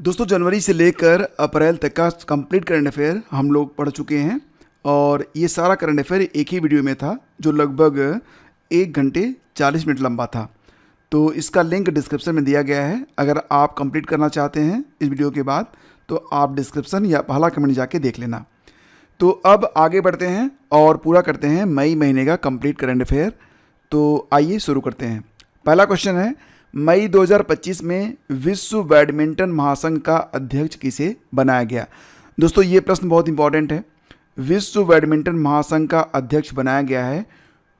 दोस्तों जनवरी से लेकर अप्रैल तक का कंप्लीट करंट अफेयर हम लोग पढ़ चुके हैं और ये सारा करंट अफेयर एक ही वीडियो में था जो लगभग 1 घंटे 40 मिनट लंबा था। तो इसका लिंक डिस्क्रिप्शन में दिया गया है। अगर आप कंप्लीट करना चाहते हैं इस वीडियो के बाद तो आप डिस्क्रिप्शन या पहला कमेंट जाके देख लेना। तो अब आगे बढ़ते हैं और पूरा करते हैं मई महीने का कंप्लीट करंट अफेयर। तो आइए शुरू करते हैं। पहला क्वेश्चन है, मई 2025 में विश्व बैडमिंटन महासंघ का अध्यक्ष किसे बनाया गया। दोस्तों ये प्रश्न बहुत इंपॉर्टेंट है। विश्व बैडमिंटन महासंघ का अध्यक्ष बनाया गया है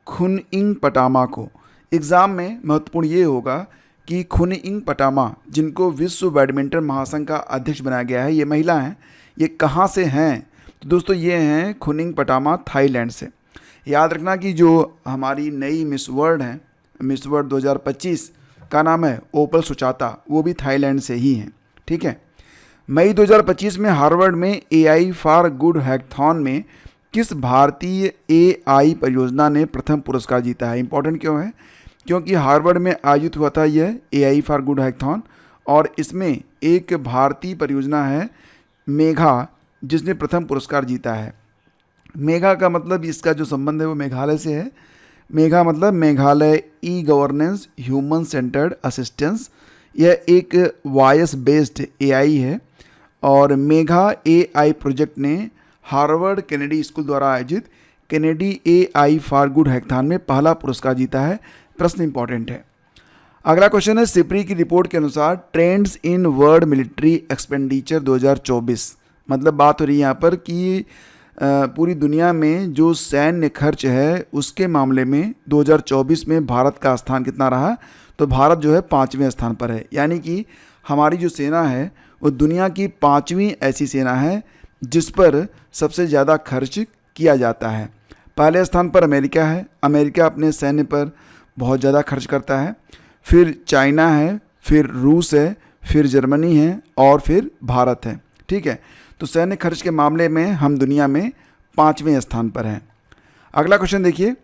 खुनइंग पटामा को। एग्ज़ाम में महत्वपूर्ण ये होगा कि खुनइंग पटामा जिनको विश्व बैडमिंटन महासंघ का अध्यक्ष बनाया गया है, ये महिला हैं। ये कहाँ से हैं? तो दोस्तों ये हैं खुनइंग पटामा थाईलैंड से। याद रखना कि जो हमारी नई मिस वर्ल्ड हैं, मिस वर्ल्ड 2025 का नाम है ओपल सुचाता, वो भी थाईलैंड से ही हैं। ठीक है। मई 2025 में हार्वर्ड में AI फॉर गुड हैकाथॉन में किस भारतीय AI परियोजना ने प्रथम पुरस्कार जीता है। इंपॉर्टेंट क्यों है? क्योंकि हार्वर्ड में आयोजित हुआ था यह AI फॉर गुड हैकाथॉन और इसमें एक भारतीय परियोजना है मेघा, जिसने प्रथम पुरस्कार जीता है। मेघा का मतलब इसका जो संबंध है वो मेघालय से है। मेघा मतलब Meghalaya e governance human centred assistance. यह एक वॉइस बेस्ड AI है और मेघा AI प्रोजेक्ट ने हार्वर्ड केनेडी स्कूल द्वारा आयोजित Kennedy AI for good hackathon में पहला पुरस्कार जीता है। प्रश्न इंपॉर्टेंट है। अगला क्वेश्चन है, सिप्री की रिपोर्ट के अनुसार trends in world military expenditure 2024, मतलब बात हो रही है यहाँ पर कि पूरी दुनिया में जो सैन्य खर्च है उसके मामले में 2024 में भारत का स्थान कितना रहा। तो भारत जो है 5वें स्थान पर है। यानी कि हमारी जो सेना है वो दुनिया की 5वीं ऐसी सेना है जिस पर सबसे ज़्यादा खर्च किया जाता है। पहले स्थान पर अमेरिका है। अमेरिका अपने सैन्य पर बहुत ज़्यादा खर्च करता है। फिर चाइना है, फिर रूस है, फिर जर्मनी है और फिर भारत है। ठीक है। तो सैन्य खर्च के मामले में हम दुनिया में 5वें स्थान पर हैं। अगला क्वेश्चन देखिए,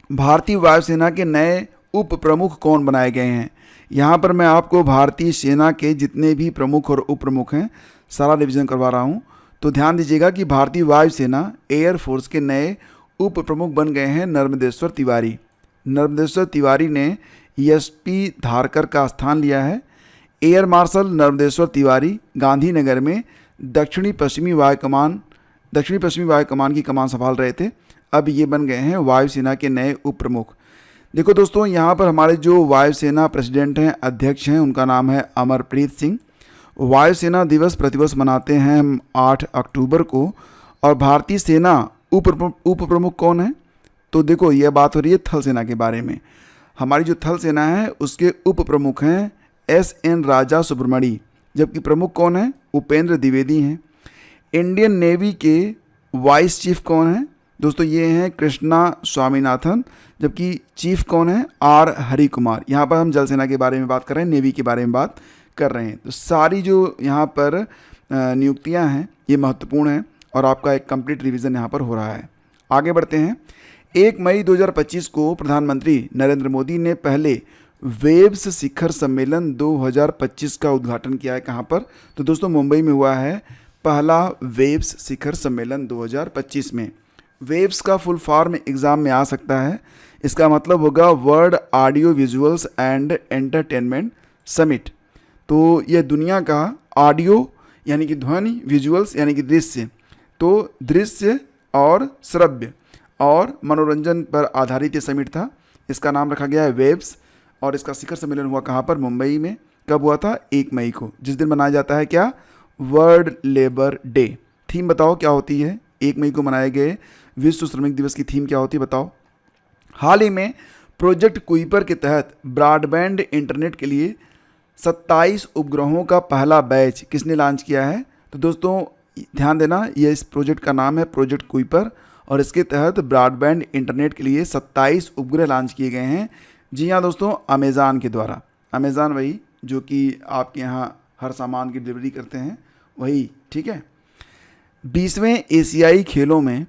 भारतीय वायुसेना के नए उप प्रमुख कौन बनाए गए हैं। यहाँ पर मैं आपको भारतीय सेना के जितने भी प्रमुख और उप प्रमुख हैं सारा रिवीजन करवा रहा हूँ। तो ध्यान दीजिएगा कि भारतीय वायुसेना एयरफोर्स के नए उप प्रमुख बन गए हैं नर्मदेश्वर तिवारी। नर्मदेश्वर तिवारी ने SP धारकर का स्थान लिया है। एयर मार्शल नर्मदेश्वर तिवारी गांधीनगर में दक्षिणी पश्चिमी वायुकमान की कमान संभाल रहे थे। अब ये बन गए हैं वायुसेना के नए उप प्रमुख। देखो दोस्तों, यहाँ पर हमारे जो वायुसेना प्रेसिडेंट हैं, अध्यक्ष हैं, उनका नाम है अमरप्रीत सिंह। वायुसेना दिवस प्रतिवर्ष मनाते हैं हम 8 अक्टूबर को। और भारतीय सेना उप प्रमुख कौन है? तो देखो यह बात हो रही है थल सेना के बारे में। हमारी जो थल सेना है उसके उप प्रमुख हैं SN राजा सुब्रमणी, जबकि प्रमुख कौन है? उपेंद्र द्विवेदी हैं। इंडियन नेवी के वाइस चीफ कौन है? दोस्तों ये हैं कृष्णा स्वामीनाथन, जबकि चीफ कौन है? R हरि कुमार। यहाँ पर हम जल सेना के बारे में बात कर रहे हैं, नेवी के बारे में बात कर रहे हैं। तो सारी जो यहाँ पर नियुक्तियाँ हैं ये महत्वपूर्ण हैं और आपका एक कंप्लीट रिवीजन यहाँ पर हो रहा है। आगे बढ़ते हैं। 1 मई 2025 को प्रधानमंत्री नरेंद्र मोदी ने पहले वेव्स शिखर सम्मेलन 2025 का उद्घाटन किया है। कहाँ पर? तो दोस्तों मुंबई में हुआ है पहला वेव्स शिखर सम्मेलन 2025 में। वेव्स का फुल फॉर्म एग्जाम में आ सकता है। इसका मतलब होगा world audio visuals and entertainment summit. तो यह दुनिया का ऑडियो यानी कि ध्वनि, विजुअल्स यानी कि दृश्य, तो दृश्य और श्रव्य और मनोरंजन पर आधारित ये समिट था। इसका नाम रखा गया है वेव्स और इसका शिखर सम्मेलन हुआ कहाँ पर? मुंबई में। कब हुआ था? 1 मई को, जिस दिन मनाया जाता है क्या? World labour day. थीम बताओ क्या होती है? 1 मई को मनाए गए विश्व श्रमिक दिवस की थीम क्या होती है बताओ? हाल ही में प्रोजेक्ट कुइपर के तहत ब्रॉडबैंड इंटरनेट के लिए 27 उपग्रहों का पहला बैच किसने लॉन्च किया है? तो दोस्तों ध्यान देना, ये इस प्रोजेक्ट का नाम है प्रोजेक्ट कुइपर और इसके तहत ब्रॉडबैंड इंटरनेट के लिए 27 उपग्रह लॉन्च किए गए हैं। जी हाँ दोस्तों, अमेज़ान के द्वारा। अमेज़ान वही जो कि आपके यहाँ हर सामान की डिलीवरी करते हैं, वही। ठीक है। 20वें एशियाई खेलों में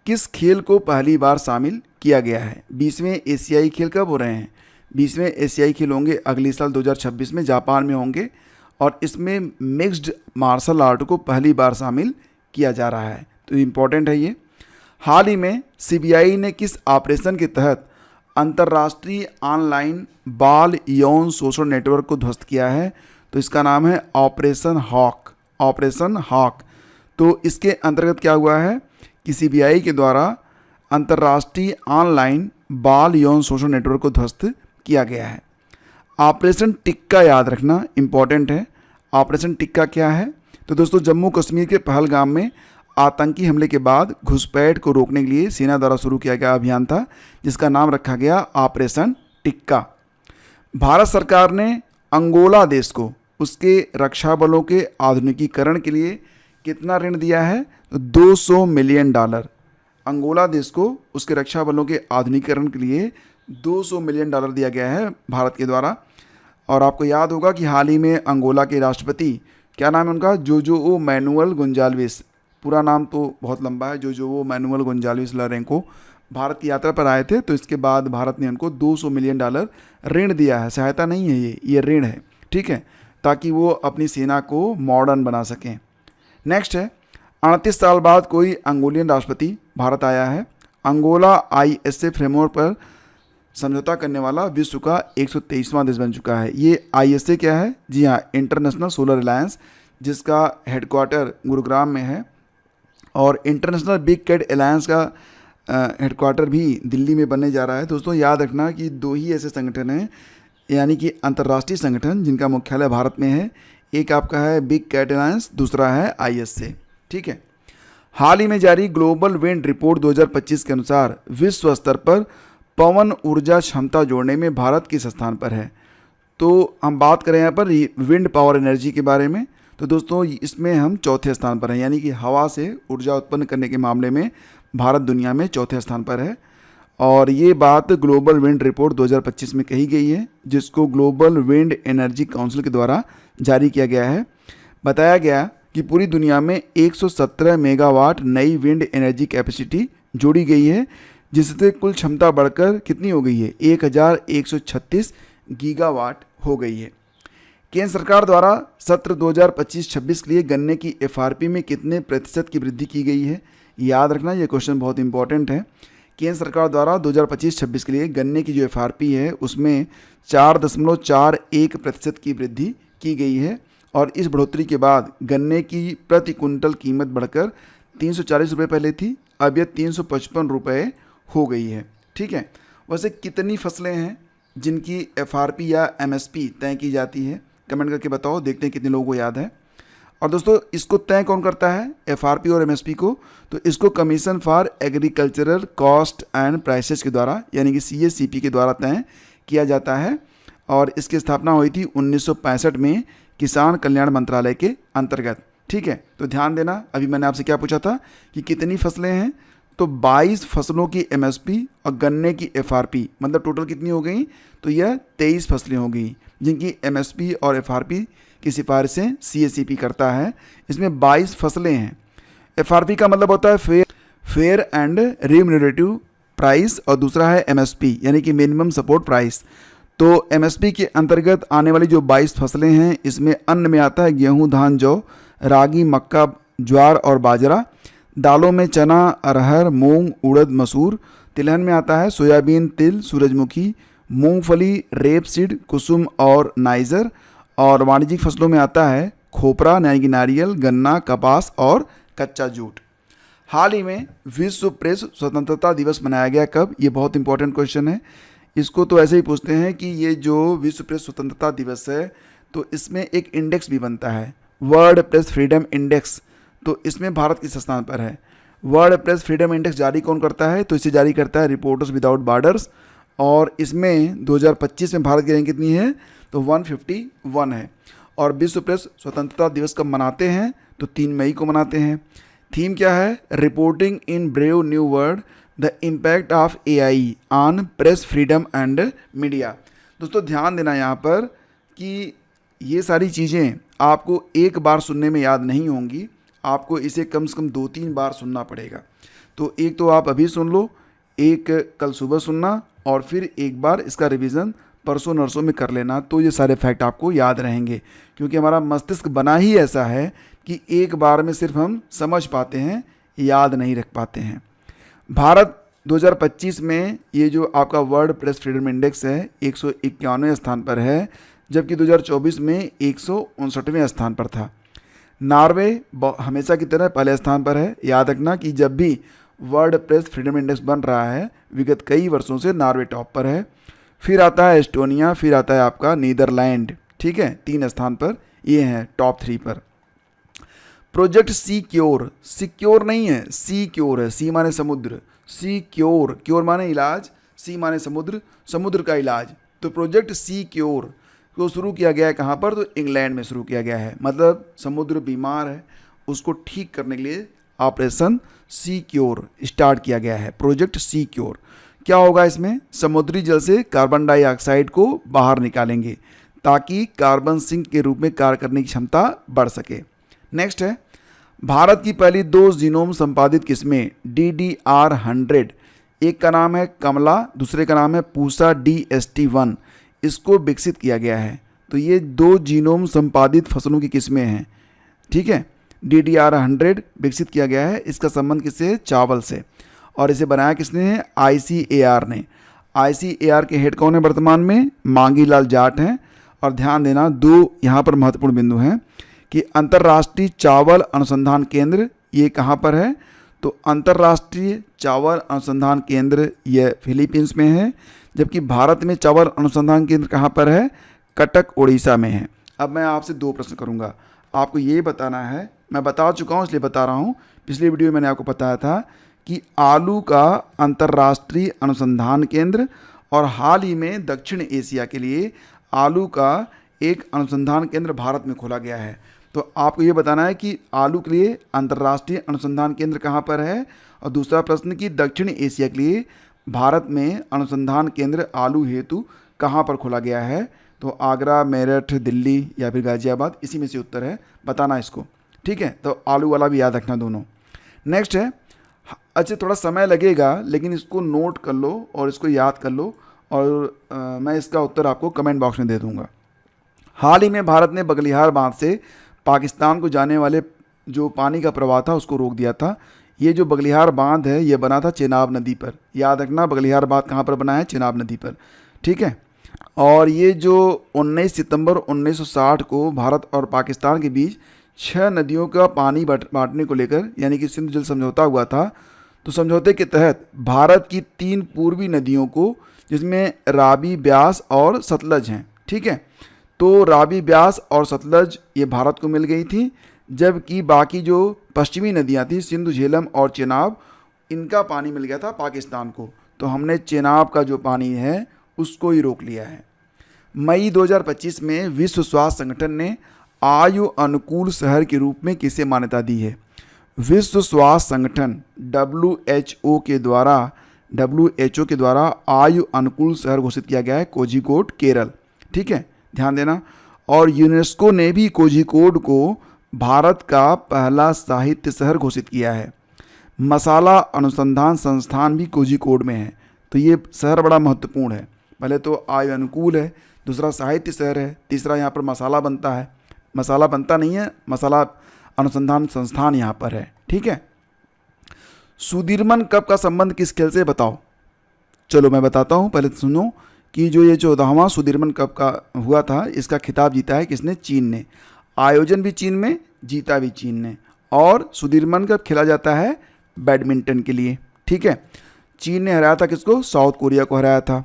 किस खेल को पहली बार शामिल किया गया है? 20वें एशियाई खेल कब हो रहे हैं? 20वें एशियाई खेल होंगे अगले साल 2026 में जापान में होंगे और इसमें मिक्स्ड मार्शल आर्ट को पहली बार शामिल किया जा रहा है, तो इम्पोर्टेंट है ये। हाल ही में सीबीआई ने किस ऑपरेशन के तहत अंतर्राष्ट्रीय ऑनलाइन बाल यौन शोषण नेटवर्क को ध्वस्त किया है? तो इसका नाम है ऑपरेशन हॉक। Operation hoc. तो इसके अंतर्गत क्या हुआ है कि सीबीआई के द्वारा अंतर्राष्ट्रीय ऑनलाइन बाल यौन शोषण नेटवर्क को ध्वस्त किया गया है। ऑपरेशन टिक्का याद रखना इम्पॉर्टेंट है। ऑपरेशन टिक्का क्या है? तो दोस्तों जम्मू कश्मीर के पहलगाम में आतंकी हमले के बाद घुसपैठ को रोकने के लिए सेना द्वारा शुरू किया गया अभियान था, जिसका नाम रखा गया ऑपरेशन टिक्का। भारत सरकार ने अंगोला देश को उसके रक्षा बलों के आधुनिकीकरण के लिए कितना ऋण दिया है? तो $200 मिलियन। अंगोला देश को उसके रक्षा बलों के आधुनिकीकरण के लिए $200 मिलियन दिया गया है भारत के द्वारा। और आपको याद होगा कि हाल ही में अंगोला के राष्ट्रपति, क्या नाम है उनका? जोजो मैनुअल गोंजाल्विस, पूरा नाम तो बहुत लंबा है, जोजो मैनुअल गोंजाल्विस लोरेंको भारत की यात्रा पर आए थे। तो इसके बाद भारत ने उनको $200 मिलियन ऋण दिया है। सहायता नहीं है ये ऋण है, ठीक है, ताकि वो अपनी सेना को मॉडर्न बना सकें। नेक्स्ट है, 38 साल बाद कोई अंगोलियन राष्ट्रपति भारत आया है। अंगोला ISA फ्रेमवर्क पर समझौता करने वाला विश्व का 123वां देश बन चुका है। ये ISA क्या है? जी हाँ, इंटरनेशनल सोलर अलायंस, जिसका हेडक्वार्टर गुरुग्राम में है। और इंटरनेशनल बिग कैट अलायंस का हेडक्वार्टर भी दिल्ली में बनने जा रहा है। दोस्तों याद रखना कि दो ही ऐसे संगठन हैं, यानी कि अंतर्राष्ट्रीय संगठन जिनका मुख्यालय भारत में है। एक आपका है बिग कैट अलायंस, दूसरा है ISA, ठीक है। हाल ही में जारी ग्लोबल विंड रिपोर्ट 2025 के अनुसार विश्व स्तर पर पवन ऊर्जा क्षमता जोड़ने में भारत किस स्थान पर है? तो हम बात करें यहाँ पर विंड पावर एनर्जी के बारे में, तो दोस्तों इसमें हम चौथे स्थान पर हैं, यानी कि हवा से ऊर्जा उत्पन्न करने के मामले में भारत दुनिया में चौथे स्थान पर है। और ये बात ग्लोबल विंड रिपोर्ट 2025 में कही गई है, जिसको ग्लोबल विंड एनर्जी काउंसिल के द्वारा जारी किया गया है। बताया गया कि पूरी दुनिया में 117 मेगावाट नई विंड एनर्जी कैपेसिटी जोड़ी गई है, जिससे कुल क्षमता बढ़कर कितनी हो गई है? 1136 गीगावाट हो गई है। केंद्र सरकार द्वारा सत्र 2025-26 के लिए गन्ने की FRP में कितने प्रतिशत की वृद्धि की गई है? याद रखना, ये क्वेश्चन बहुत इंपॉर्टेंट है। केंद्र सरकार द्वारा 2025-26 के लिए गन्ने की जो FRP है उसमें 4.41% की वृद्धि की गई है। और इस बढ़ोतरी के बाद गन्ने की प्रति कुंटल कीमत बढ़कर 340 रुपये पहले थी, अब यह 355 रुपये हो गई है, ठीक है। वैसे कितनी फसलें हैं जिनकी FRP या MSP तय की जाती है? कमेंट करके बताओ, देखते हैं कितने लोगों को याद है। और दोस्तों इसको तय कौन करता है, FRP और MSP को? तो इसको commission for agricultural cost and prices के द्वारा, यानी कि CACP के द्वारा तय किया जाता है। और इसकी स्थापना हुई थी 1965 में किसान कल्याण मंत्रालय के अंतर्गत, ठीक है। तो ध्यान देना, अभी मैंने आपसे क्या पूछा था कि कितनी फसलें हैं, तो 22 फसलों की MSP और गन्ने की FRP, मतलब टोटल कितनी हो गई? तो यह 23 फसलें हो गई जिनकी MSP और FRP की सिफारिशें CACP करता है। इसमें 22 फसलें हैं। FRP का मतलब होता है फेयर एंड रिम्यूनरेटिव प्राइस, और दूसरा है MSP यानी कि मिनिमम सपोर्ट प्राइस। तो MSP के अंतर्गत आने वाली जो 22 फसलें हैं, इसमें अन्न में आता है गेहूं, धान, जौ, रागी, मक्का, ज्वार और बाजरा। दालों में चना, अरहर, मूंग, उड़द, मसूर। तिलहन में आता है सोयाबीन, तिल, सूरजमुखी, मूंगफली, रेपसीड, कुसुम और नाइजर। और वाणिज्यिक फसलों में आता है खोपरा यानी कि नारियल, गन्ना, कपास और कच्चा जूट। हाल ही में विश्व प्रेस स्वतंत्रता दिवस मनाया गया, कब? ये बहुत इंपॉर्टेंट क्वेश्चन है। इसको तो ऐसे ही पूछते हैं कि ये जो विश्व प्रेस स्वतंत्रता दिवस है, तो इसमें एक इंडेक्स भी बनता है, वर्ल्ड प्रेस फ्रीडम इंडेक्स। तो इसमें भारत किस स्थान पर है? वर्ल्ड प्रेस फ्रीडम इंडेक्स जारी कौन करता है? तो इसे जारी करता है रिपोर्टर्स विदाउट बॉर्डर्स। और इसमें 2025 में भारत की रैंक कितनी है? तो 151 है। और विश्व प्रेस स्वतंत्रता दिवस कब मनाते हैं? तो 3 मई को मनाते हैं। थीम क्या है? Reporting in brave new world, the impact of AI on press freedom and media. दोस्तों ध्यान देना यहाँ पर कि ये सारी चीज़ें आपको एक बार सुनने में याद नहीं होंगी, आपको इसे कम से कम 2-3 बार सुनना पड़ेगा। तो एक तो आप अभी सुन लो, एक कल सुबह सुनना, और फिर एक बार इसका रिवीजन परसों नरसों में कर लेना, तो ये सारे फैक्ट आपको याद रहेंगे, क्योंकि हमारा मस्तिष्क बना ही ऐसा है कि एक बार में सिर्फ हम समझ पाते हैं, याद नहीं रख पाते हैं। भारत 2025 में ये जो आपका वर्ल्ड प्रेस फ्रीडम इंडेक्स है 151वें स्थान पर है, जबकि 2024 में 159वें स्थान पर था। नॉर्वे हमेशा की तरह पहले स्थान पर है। याद रखना कि जब भी वर्ल्ड प्रेस फ्रीडम इंडेक्स बन रहा है विगत कई वर्षों से नॉर्वे टॉप पर है। फिर आता है एस्टोनिया, फिर आता है आपका नीदरलैंड, ठीक है, 3 स्थान पर ये हैं टॉप 3 पर। प्रोजेक्ट सी क्योर, सिक्योर नहीं है, सी क्योर है, सी माने समुद्र, सी क्योर, क्योर माने इलाज, सी माने समुद्र, समुद्र का इलाज। तो प्रोजेक्ट सी क्योर को शुरू किया गया है कहाँ पर, तो इंग्लैंड में शुरू किया गया है। मतलब समुद्र बीमार है, उसको ठीक करने के लिए ऑपरेशन सी क्योर स्टार्ट किया गया है, प्रोजेक्ट सी क्योर। क्या होगा इसमें, समुद्री जल से कार्बन डाइऑक्साइड को बाहर निकालेंगे ताकि कार्बन सिंक के रूप में कार्य करने की क्षमता बढ़ सके। नेक्स्ट है, भारत की पहली 2 जीनोम संपादित किस्में DDR100, एक का नाम है कमला, दूसरे का नाम है पूसा DST1, इसको विकसित किया गया है। तो ये 2 जीनोम संपादित फसलों की किस्में हैं, ठीक है। DDR100 विकसित किया गया है, इसका संबंध किससे है, चावल से, और इसे बनाया किसने है, ICAR ने। ICAR के हेड कौन है वर्तमान में, मांगी लाल जाट हैं। और ध्यान देना 2 यहाँ पर महत्वपूर्ण बिंदु हैं कि अंतर्राष्ट्रीय चावल अनुसंधान केंद्र ये कहाँ पर है, तो अंतर्राष्ट्रीय चावल अनुसंधान केंद्र ये फिलीपींस में है, जबकि भारत में चावल अनुसंधान केंद्र कहाँ पर है, कटक उड़ीसा में है। अब मैं आपसे 2 प्रश्न करूँगा, आपको ये बताना है, मैं बता चुका हूँ इसलिए बता रहा हूँ, पिछले वीडियो में मैंने आपको बताया था कि आलू का अंतर्राष्ट्रीय अनुसंधान केंद्र और हाल ही में दक्षिण एशिया के लिए आलू का एक अनुसंधान केंद्र भारत में खोला गया है। तो आपको ये बताना है कि आलू के लिए अंतर्राष्ट्रीय अनुसंधान केंद्र कहाँ पर है, और दूसरा प्रश्न कि दक्षिण एशिया के लिए भारत में अनुसंधान केंद्र आलू हेतु कहाँ पर खोला गया है। तो आगरा, मेरठ, दिल्ली या फिर गाजियाबाद, इसी में से उत्तर है, बताना इसको, ठीक है। तो आलू वाला भी याद रखना दोनों। नेक्स्ट है, अच्छा थोड़ा समय लगेगा लेकिन इसको नोट कर लो और इसको याद कर लो, और मैं इसका उत्तर आपको कमेंट बॉक्स में दे दूंगा। हाल ही में भारत ने बगलिहार बांध से पाकिस्तान को जाने वाले जो पानी का प्रवाह था उसको रोक दिया था। ये जो बगलिहार बांध है ये बना था चेनाब नदी पर। याद रखना बगलिहार बांध कहाँ पर बना है, चेनाब नदी पर, ठीक है। और ये जो 19 सितंबर 1960 को भारत और पाकिस्तान के बीच 6 नदियों का पानी बांटने को लेकर यानी कि सिंधु जल समझौता हुआ था। तो समझौते के तहत भारत की 3 पूर्वी नदियों को, जिसमें रावी, ब्यास और सतलज हैं, ठीक है। तो रावी, ब्यास और सतलज ये भारत को मिल गई थी, जबकि बाकी जो पश्चिमी नदियां थी सिंधु, झेलम और चेनाब, इनका पानी मिल गया था पाकिस्तान को। तो हमने चेनाब का जो पानी है उसको ही रोक लिया है। मई 2025 में विश्व स्वास्थ्य संगठन ने आयु अनुकूल शहर के रूप में किसे मान्यता दी है। विश्व स्वास्थ्य संगठन WHO के द्वारा आयु अनुकूल शहर घोषित किया गया है कोझिकोड, केरल, ठीक है, ध्यान देना। और यूनेस्को ने भी कोझिकोड को भारत का पहला साहित्य शहर घोषित किया है। मसाला अनुसंधान संस्थान भी कोझिकोड में है। तो ये शहर बड़ा महत्वपूर्ण है। पहले तो आयु अनुकूल है, दूसरा साहित्य शहर है, तीसरा यहाँ पर मसाला बनता है, मसाला बनता नहीं है, मसाला अनुसंधान संस्थान यहाँ पर है, ठीक है। सुदीर्मन कप का संबंध किस खेल से, बताओ। चलो मैं बताता हूँ, पहले सुनो कि जो ये 14वां सुदीर्मन कप का हुआ था, इसका खिताब जीता है किसने, चीन ने। आयोजन भी चीन में, जीता भी चीन ने। और सुदीर्मन कप खेला जाता है बैडमिंटन के लिए, ठीक है। चीन ने हराया था किसको, साउथ कोरिया को हराया था।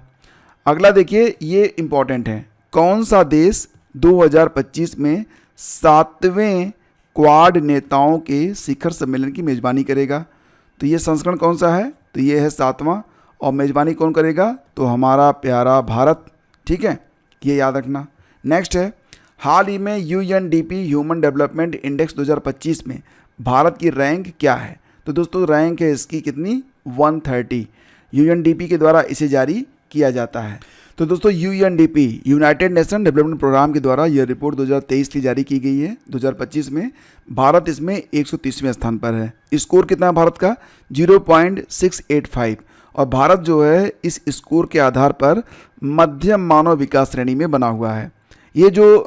अगला देखिए, ये इंपॉर्टेंट है, कौन सा देश 2025 में 7वें क्वाड नेताओं के शिखर सम्मेलन की मेज़बानी करेगा। तो ये संस्करण कौन सा है, तो ये है 7वां, और मेज़बानी कौन करेगा, तो हमारा प्यारा भारत, ठीक है, ये याद रखना। नेक्स्ट है, हाल ही में UNDP ह्यूमन डेवलपमेंट इंडेक्स 2025 में भारत की रैंक क्या है। तो दोस्तों रैंक है इसकी कितनी, 130। UNDP के द्वारा इसे जारी किया जाता है। तो दोस्तों UNDP United Nation Development Programme के द्वारा यह रिपोर्ट 2023 की जारी की गई है। 2025 में भारत इसमें 130वें स्थान पर है। स्कोर कितना है भारत का, 0.685, और भारत जो है इस स्कोर के आधार पर मध्यम मानव विकास श्रेणी में बना हुआ है। ये जो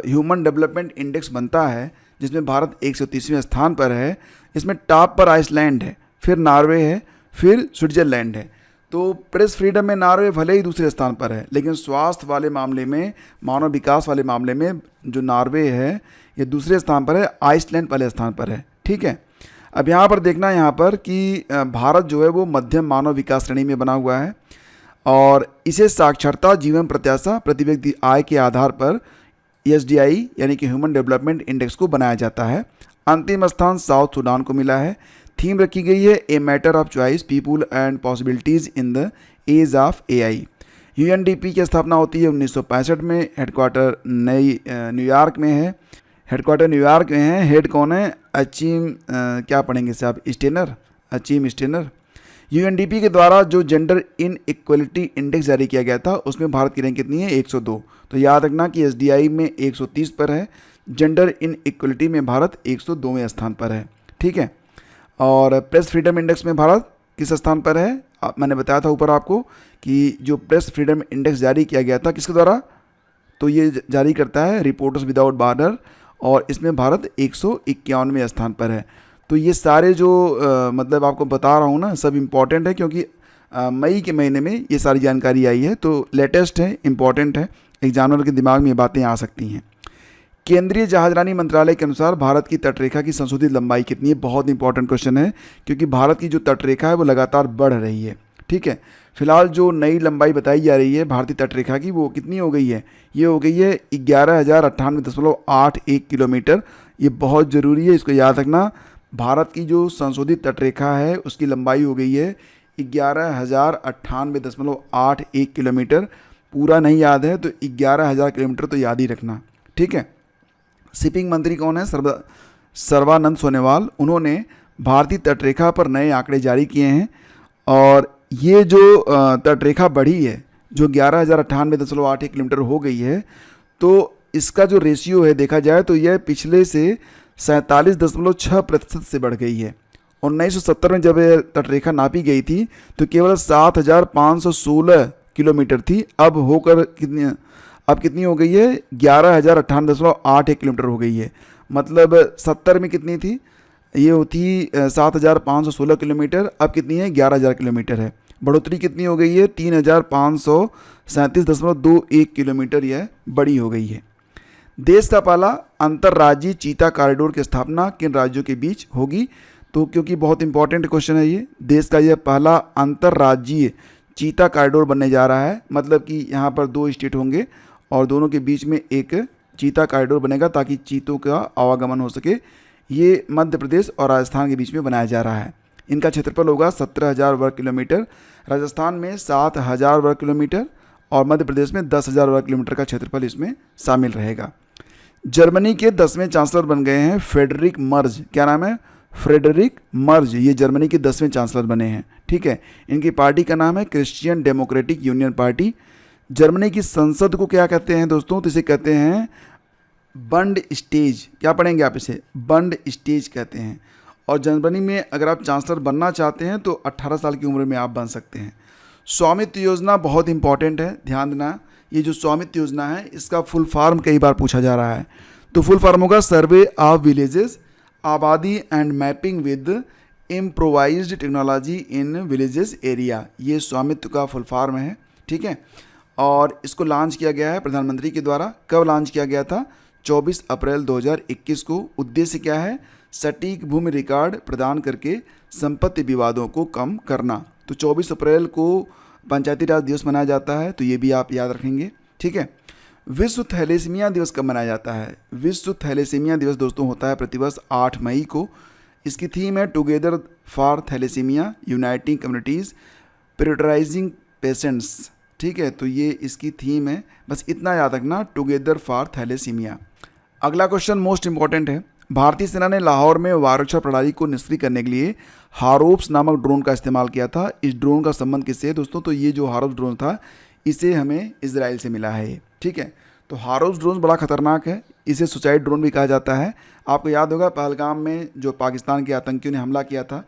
ह्यूमन डेवलपमेंट इंडेक्स बनता है जिसमें भारत 130वें स्थान पर है, इसमें टॉप पर आइसलैंड है, फिर नॉर्वे है, फिर स्विट्ज़रलैंड है। तो प्रेस फ्रीडम में नॉर्वे भले ही दूसरे स्थान पर है, लेकिन स्वास्थ्य वाले मामले में, मानव विकास वाले मामले में जो नॉर्वे है ये दूसरे स्थान पर है, आइसलैंड पहले स्थान पर है। ठीक है, अब यहाँ पर देखना यहाँ पर कि भारत जो है वो मध्यम मानव विकास श्रेणी में बना हुआ है और इसे साक्षरता, जीवन प्रत्याशा, प्रति व्यक्ति आय के आधार पर SDI यानी कि ह्यूमन डेवलपमेंट इंडेक्स को बनाया जाता है। अंतिम स्थान साउथ सूडान को मिला है। थीम रखी गई है a matter of choice, people and possibilities in the age of AI। UNDP की स्थापना होती है 1965 में। हेडक्वार्टर न्यूयॉर्क में है। हेड कौन है? क्या पढ़ेंगे इसे आप? अचीम स्टेनर। UNDP के द्वारा जो जेंडर इन इक्वलिटी इंडेक्स जारी किया गया था उसमें भारत की रैंक कितनी है? 102। तो याद रखना कि SDI में 130 पर है, जेंडर इन इक्वलिटी में भारत 102वें स्थान पर है। ठीक है, और प्रेस फ्रीडम इंडेक्स में भारत किस स्थान पर है? मैंने बताया था ऊपर आपको कि जो प्रेस फ्रीडम इंडेक्स जारी किया गया था किसके द्वारा? तो ये जारी करता है रिपोर्टर्स विदाउट बॉर्डर और इसमें भारत 151वें स्थान पर है। तो ये सारे जो मतलब आपको बता रहा हूँ ना, सब इम्पॉर्टेंट है क्योंकि मई के महीने में ये सारी जानकारी आई है, तो लेटेस्ट है, इम्पॉर्टेंट है, एग्जामिनर के दिमाग में ये बातें आ सकती हैं। केंद्रीय जहाजरानी मंत्रालय के अनुसार भारत की तटरेखा की संशोधित लंबाई कितनी है? बहुत इंपॉर्टेंट क्वेश्चन है क्योंकि भारत की जो तटरेखा है वो लगातार बढ़ रही है। ठीक है, फिलहाल जो नई लंबाई बताई जा रही है भारतीय तटरेखा की वो कितनी हो गई है? ये हो गई है 11,098.81 किलोमीटर। ये बहुत ज़रूरी है, इसको याद रखना। भारत की जो संशोधित तटरेखा है उसकी लंबाई हो गई है 11,098.81 किलोमीटर। पूरा नहीं याद है तो 11,000 किलोमीटर तो याद ही रखना। ठीक है, शिपिंग मंत्री कौन है? सर्बानंद सोनोवाल। उन्होंने भारतीय तटरेखा पर नए आंकड़े जारी किए हैं और ये जो तटरेखा बढ़ी है, जो 11,098.81 किलोमीटर हो गई है, तो इसका जो रेशियो है देखा जाए तो यह पिछले से 47.6% से बढ़ गई है। 1970 में जब यह तटरेखा नापी गई थी तो केवल 7,516 किलोमीटर थी। अब कितनी हो गई है? 11,098.81 किलोमीटर हो गई है। मतलब 70 में कितनी थी? ये होती 7,516 किलोमीटर, अब कितनी है? 11,000 किलोमीटर है। बढ़ोतरी कितनी हो गई है? 3,537.21 किलोमीटर यह बड़ी हो गई है। देश का पहला अंतर्राज्यीय चीता कॉरिडोर की स्थापना किन राज्यों के बीच होगी? तो क्योंकि बहुत इंपॉर्टेंट क्वेश्चन है ये, देश का यह पहला अंतर्राज्यीय चीता कॉरिडोर बनने जा रहा है। मतलब कि यहाँ पर 2 स्टेट होंगे और दोनों के बीच में एक चीता कॉरिडोर बनेगा ताकि चीतों का आवागमन हो सके। ये मध्य प्रदेश और राजस्थान के बीच में बनाया जा रहा है। इनका क्षेत्रफल होगा 17,000 वर्ग किलोमीटर। राजस्थान में 7,000 वर्ग किलोमीटर और मध्य प्रदेश में 10,000 वर्ग किलोमीटर का क्षेत्रफल इसमें शामिल रहेगा। जर्मनी के 10वें चांसलर बन गए हैं फ्रेडरिक मर्ज। क्या नाम है? Friedrich Merz. ये जर्मनी के 10वें चांसलर बने हैं। ठीक है, इनकी पार्टी का नाम है Christian democratic union party. Germany की संसद को क्या कहते हैं दोस्तों? तो इसे कहते हैं बंड स्टेज। क्या पढ़ेंगे आप इसे? बंड स्टेज कहते हैं। और जर्मनी में अगर आप चांसलर बनना चाहते हैं तो 18 साल की उम्र में आप बन सकते हैं। स्वामित्व योजना बहुत इंपॉर्टेंट है, ध्यान देना। ये जो स्वामित्व योजना है इसका फुल फॉर्म कई बार पूछा जा रहा है। तो फुल फॉर्म होगा सर्वे ऑफ विलेजेस, आबादी and mapping with improvised technology in villages area. ये स्वामित्व का फुल फॉर्म है। ठीक है, और इसको लॉन्च किया गया है प्रधानमंत्री के द्वारा। कब लॉन्च किया गया था? 24 अप्रैल 2021 को। उद्देश्य क्या है? सटीक भूमि रिकॉर्ड प्रदान करके संपत्ति विवादों को कम करना। तो 24 अप्रैल को पंचायती राज दिवस मनाया जाता है, तो ये भी आप याद रखेंगे। ठीक है, विश्व थैलेसीमिया दिवस कब मनाया जाता है? विश्व थैलेसीमिया दिवस दोस्तों होता है प्रतिवर्ष 8 मई को। इसकी थीम है together for thalassaemia, uniting communities, prioritising patients. ठीक है, तो ये इसकी थीम है, बस इतना याद रखना, टुगेदर फॉर थैलेसीमिया। अगला क्वेश्चन मोस्ट इंपॉर्टेंट है। भारतीय सेना ने लाहौर में वायुरक्षा प्रणाली को निष्क्रिय करने के लिए हारोप्स नामक ड्रोन का इस्तेमाल किया था। इस ड्रोन का संबंध किससे है दोस्तों? तो ये जो हारोप्स ड्रोन था इसे हमें इजराइल से मिला है। ठीक है, तो हारोप्स ड्रोन बड़ा खतरनाक है, इसे सुसाइड ड्रोन भी कहा जाता है। आपको याद होगा पहलगाम में जो पाकिस्तान के आतंकियों ने हमला किया था,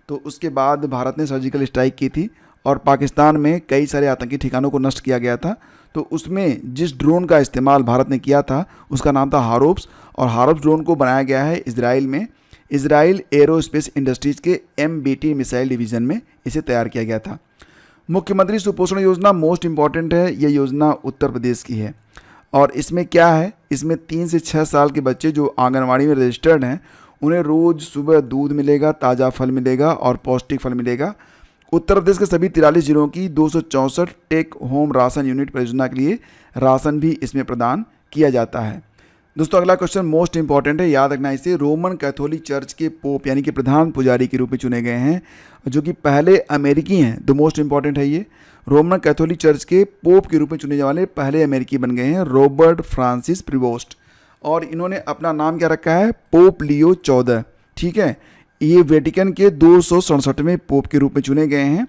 तो उसके बाद भारत ने सर्जिकल स्ट्राइक की थी और पाकिस्तान में कई सारे आतंकी ठिकानों को नष्ट किया गया था। तो उसमें जिस ड्रोन का इस्तेमाल भारत ने किया था उसका नाम था हारोप्स, और हारोप्स ड्रोन को बनाया गया है इजराइल में, इजराइल एरोस्पेस इंडस्ट्रीज़ के MBT मिसाइल डिवीज़न में इसे तैयार किया गया था। मुख्यमंत्री सुपोषण योजना मोस्ट इम्पॉर्टेंट है, ये योजना उत्तर प्रदेश की है। और इसमें क्या है, इसमें 3 से 6 साल के बच्चे जो आंगनवाड़ी में रजिस्टर्ड हैं उन्हें रोज़ सुबह दूध मिलेगा, ताज़ा फल मिलेगा और पौष्टिक फल मिलेगा। उत्तर प्रदेश के सभी 43 जिलों की 264 टेक होम राशन यूनिट परियोजना के लिए राशन भी इसमें प्रदान किया जाता है। दोस्तों अगला क्वेश्चन मोस्ट इंपॉर्टेंट है, याद रखना इसे। रोमन कैथोलिक चर्च के पोप यानी कि प्रधान पुजारी के रूप में चुने गए हैं, जो कि पहले अमेरिकी हैं। द मोस्ट इंपॉर्टेंट है ये, रोमन कैथोलिक चर्च के पोप के रूप में चुने जाने वाले पहले अमेरिकी बन गए हैं रॉबर्ट फ्रांसिस प्रीवोस्ट। और इन्होंने अपना नाम क्या रखा है, पोप लियो 14। ठीक है, ये वेटिकन के 267वें पोप के रूप में चुने गए हैं।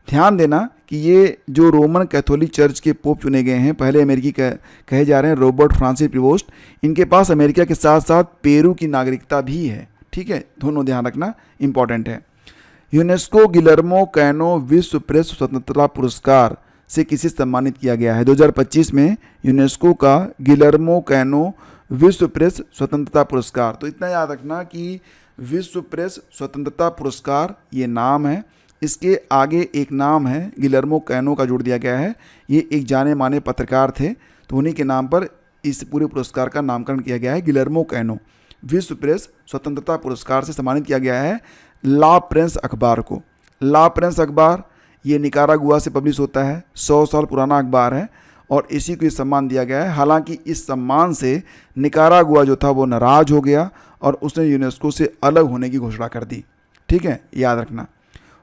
ध्यान देना कि ये जो रोमन कैथोलिक चर्च के पोप चुने गए हैं पहले अमेरिकी कहे जा रहे हैं रॉबर्ट फ्रांसिस प्रीवोस्ट, इनके पास अमेरिका के साथ साथ पेरू की नागरिकता भी है। ठीक है, दोनों ध्यान रखना इंपॉर्टेंट है। यूनेस्को गिलर्मो कैनो विश्व प्रेस स्वतंत्रता पुरस्कार से किसे सम्मानित किया गया है। 2025 में यूनेस्को का गिलर्मो कैनो विश्व प्रेस स्वतंत्रता पुरस्कार, तो इतना याद रखना कि विश्व प्रेस स्वतंत्रता पुरस्कार ये नाम है, इसके आगे एक नाम है गिलर्मो कैनो का जोड़ दिया गया है। ये एक जाने माने पत्रकार थे, तो उन्हीं के नाम पर इस पूरे पुरस्कार का नामकरण किया गया है। गिलर्मो कैनो विश्व प्रेस स्वतंत्रता पुरस्कार से सम्मानित किया गया है ला प्रेंस अखबार को। ला प्रेंस अखबार ये निकारागुआ से पब्लिश होता है, 100 साल पुराना अखबार है और इसी को ये सम्मान दिया गया है। हालांकि इस सम्मान से निकारागुआ जो था वो नाराज़ हो गया और उसने यूनेस्को से अलग होने की घोषणा कर दी। ठीक है, याद रखना।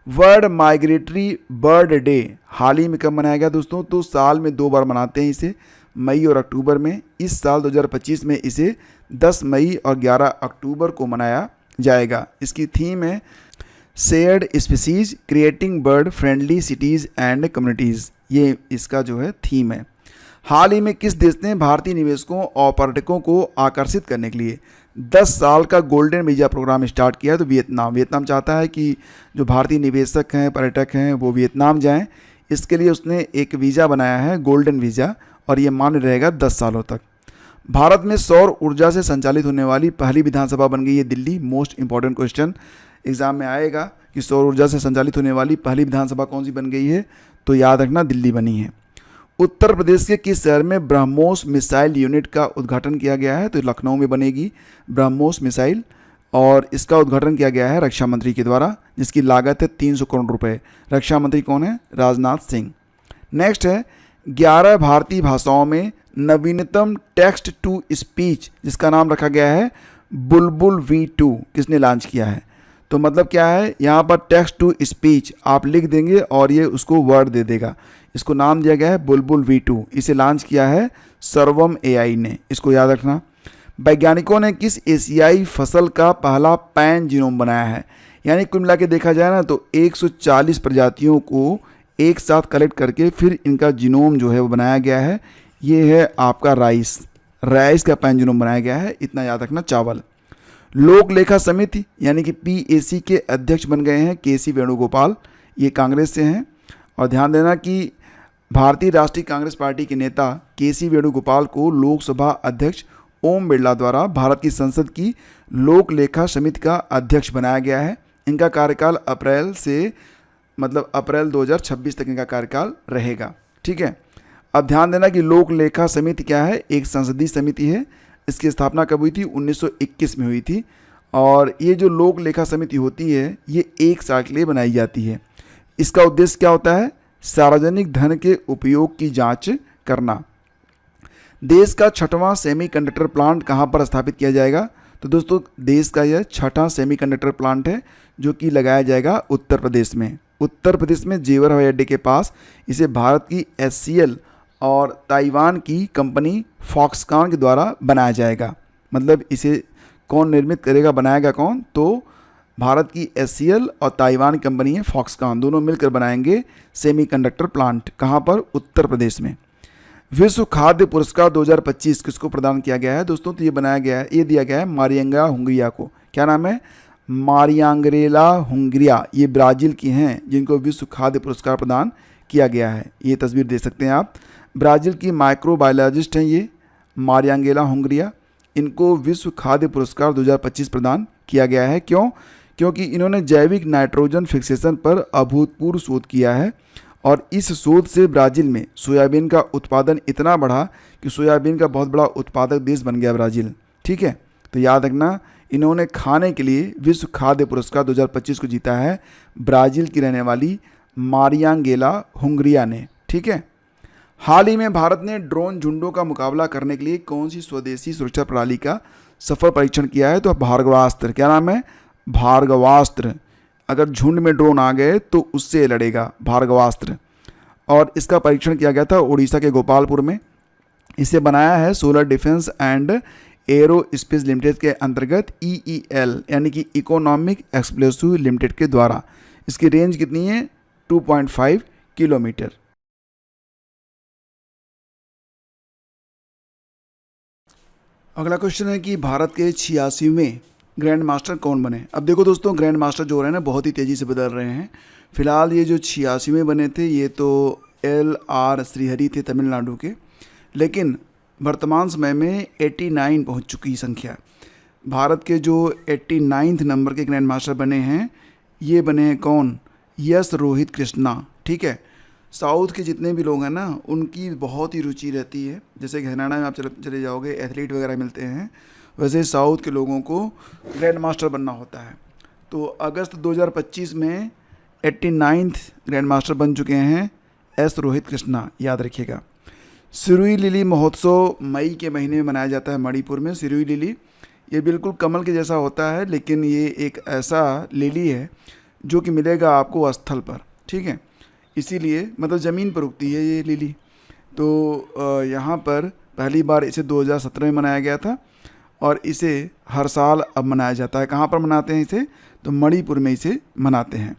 वर्ल्ड माइग्रेटरी बर्ड डे हाल ही में कब मनाया गया दोस्तों, तो साल में 2 बार मनाते हैं इसे, मई और अक्टूबर में। इस साल 2025 में इसे 10 मई और 11 अक्टूबर को मनाया जाएगा। इसकी थीम है shared species creating bird friendly cities and communities, ये इसका जो है थीम है। हाल ही में किस देश ने भारतीय निवेशकों और पर्यटकों को आकर्षित करने के लिए 10 साल का गोल्डन वीज़ा प्रोग्राम स्टार्ट किया है? तो वियतनाम चाहता है कि जो भारतीय निवेशक हैं, पर्यटक हैं, वो वियतनाम जाएं। इसके लिए उसने एक वीज़ा बनाया है गोल्डन वीज़ा, और ये मान्य रहेगा 10 सालों तक। भारत में सौर ऊर्जा से संचालित होने वाली पहली विधानसभा बन गई है Delhi. Most important question exam में आएगा कि सौर ऊर्जा से संचालित होने वाली पहली विधानसभा कौन सी बन गई है, तो याद रखना दिल्ली बनी है। उत्तर प्रदेश के किस शहर में ब्रह्मोस मिसाइल यूनिट का उद्घाटन किया गया है, तो लखनऊ में बनेगी ब्रह्मोस मिसाइल, और इसका उद्घाटन किया गया है रक्षा मंत्री के द्वारा, जिसकी लागत है 300 करोड़ रुपए। रक्षा मंत्री कौन है, राजनाथ सिंह। नेक्स्ट है 11 भारतीय भाषाओं में नवीनतम टेक्स्ट टू स्पीच जिसका नाम रखा गया है बुलबुल V2 किसने लॉन्च किया है। तो मतलब क्या है, यहाँ पर टेक्स्ट टू स्पीच आप लिख देंगे और ये उसको वर्ड दे देगा। इसको नाम दिया गया है बुलबुल V2। इसे लॉन्च किया है सर्वम AI ने, इसको याद रखना। वैज्ञानिकों ने किस एशियाई फसल का पहला पैन जीनोम बनाया है। यानी कुल मिला के देखा जाए ना तो 140 प्रजातियों को एक साथ कलेक्ट करके फिर इनका जीनोम जो है वो बनाया गया है। ये है आपका राइस का पैन जीनोम बनाया गया है, इतना याद रखना। चावल। लोक लेखा समिति यानी कि PAC के अध्यक्ष बन गए हैं KC वेणुगोपाल, ये कांग्रेस से हैं। और ध्यान देना कि भारतीय राष्ट्रीय कांग्रेस पार्टी के नेता KC वेणुगोपाल को लोकसभा अध्यक्ष ओम बिरला द्वारा भारत की संसद की लोक लेखा समिति का अध्यक्ष बनाया गया है। इनका कार्यकाल अप्रैल 2026 तक इनका कार्यकाल रहेगा। ठीक है, अब ध्यान देना कि लोक लेखा समिति क्या है, एक संसदीय समिति है। इसकी स्थापना कब हुई थी, 1921 में हुई थी। और ये जो लोक लेखा समिति होती है ये 1 साल के लिए बनाई जाती है। इसका उद्देश्य क्या होता है, सार्वजनिक धन के उपयोग की जांच करना। देश का 6वां सेमीकंडक्टर प्लांट कहाँ पर स्थापित किया जाएगा, तो दोस्तों देश का यह 6वां सेमीकंडक्टर प्लांट है जो कि लगाया जाएगा उत्तर प्रदेश में। उत्तर प्रदेश में जेवर हवाई अड्डे के पास इसे भारत की SCL और ताइवान की कंपनी फॉक्सकॉन के द्वारा बनाया जाएगा। मतलब इसे कौन निर्मित करेगा, बनाएगा कौन, तो भारत की SCL और ताइवान कंपनी है फॉक्सकॉन, दोनों मिलकर बनाएंगे सेमीकंडक्टर प्लांट। कहाँ पर, उत्तर प्रदेश में। विश्व खाद्य पुरस्कार 2025 किसको प्रदान किया गया है दोस्तों, तो ये दिया गया है मारियंगा हुंगरिया को। क्या नाम है, मारियांगेला हुंगरिया, ये ब्राज़ील की हैं जिनको विश्व खाद्य पुरस्कार प्रदान किया गया है। ये तस्वीर देख सकते हैं आप। ब्राज़ील की माइक्रोबायोलॉजिस्ट हैं ये मारियांगेला हुंगरिया। इनको विश्व खाद्य पुरस्कार 2025 प्रदान किया गया है। क्यों? क्योंकि इन्होंने जैविक नाइट्रोजन फिक्सेशन पर अभूतपूर्व शोध किया है और इस शोध से ब्राज़ील में सोयाबीन का उत्पादन इतना बढ़ा कि सोयाबीन का बहुत बड़ा उत्पादक देश बन गया ब्राज़ील। ठीक है, तो याद रखना, इन्होंने खाने के लिए विश्व खाद्य पुरस्कार 2025 को जीता है ब्राज़ील की रहने वाली मारियांगेला हुंगरिया ने। ठीक है। हाल ही में भारत ने ड्रोन झुंडों का मुकाबला करने के लिए कौन सी स्वदेशी सुरक्षा प्रणाली का सफल परीक्षण किया है? तो भार्गवास्त्र। क्या नाम है? भार्गवास्त्र। अगर झुंड में ड्रोन आ गए तो उससे लड़ेगा, भार्गवास्त्र। और इसका परीक्षण किया गया था उड़ीसा के गोपालपुर में। इसे बनाया है solar defence and arrow space limited के अंतर्गत EEL यानी कि इकोनॉमिक एक्सप्लोसिव लिमिटेड के द्वारा। इसकी रेंज कितनी है? 2.5 किलोमीटर। अगला क्वेश्चन है कि भारत के 86वें ग्रैंड मास्टर कौन बने? अब देखो दोस्तों, ग्रैंड मास्टर जो हो रहे हैं ना बहुत ही तेज़ी से बदल रहे हैं। फिलहाल ये जो 86वें बने थे ये तो LR श्रीहरि थे तमिलनाडु के, लेकिन वर्तमान समय में 89 पहुंच चुकी संख्या। भारत के जो 89th नंबर के ग्रैंड मास्टर बने हैं ये बने हैं कौन? यश रोहित कृष्णा। ठीक है। साउथ के जितने भी लोग हैं ना उनकी बहुत ही रुचि रहती है। जैसे कि हरियाणा में आप चले जाओगे एथलीट वगैरह मिलते हैं, वैसे साउथ के लोगों को ग्रैंड मास्टर बनना होता है। तो अगस्त 2025 में 89th ग्रैंड मास्टर बन चुके हैं एस रोहित कृष्णा, याद रखिएगा। सिरुई लिली महोत्सव मई के महीने में मनाया जाता है मणिपुर में। सिरुई लिली ये बिल्कुल कमल के जैसा होता है, लेकिन ये एक ऐसा लिली है जो कि मिलेगा आपको स्थल पर। ठीक है, इसीलिए मतलब ज़मीन पर उगती है ये लिली। तो यहाँ पर पहली बार इसे 2017 में मनाया गया था और इसे हर साल अब मनाया जाता है। कहाँ पर मनाते हैं इसे? तो मणिपुर में इसे मनाते हैं।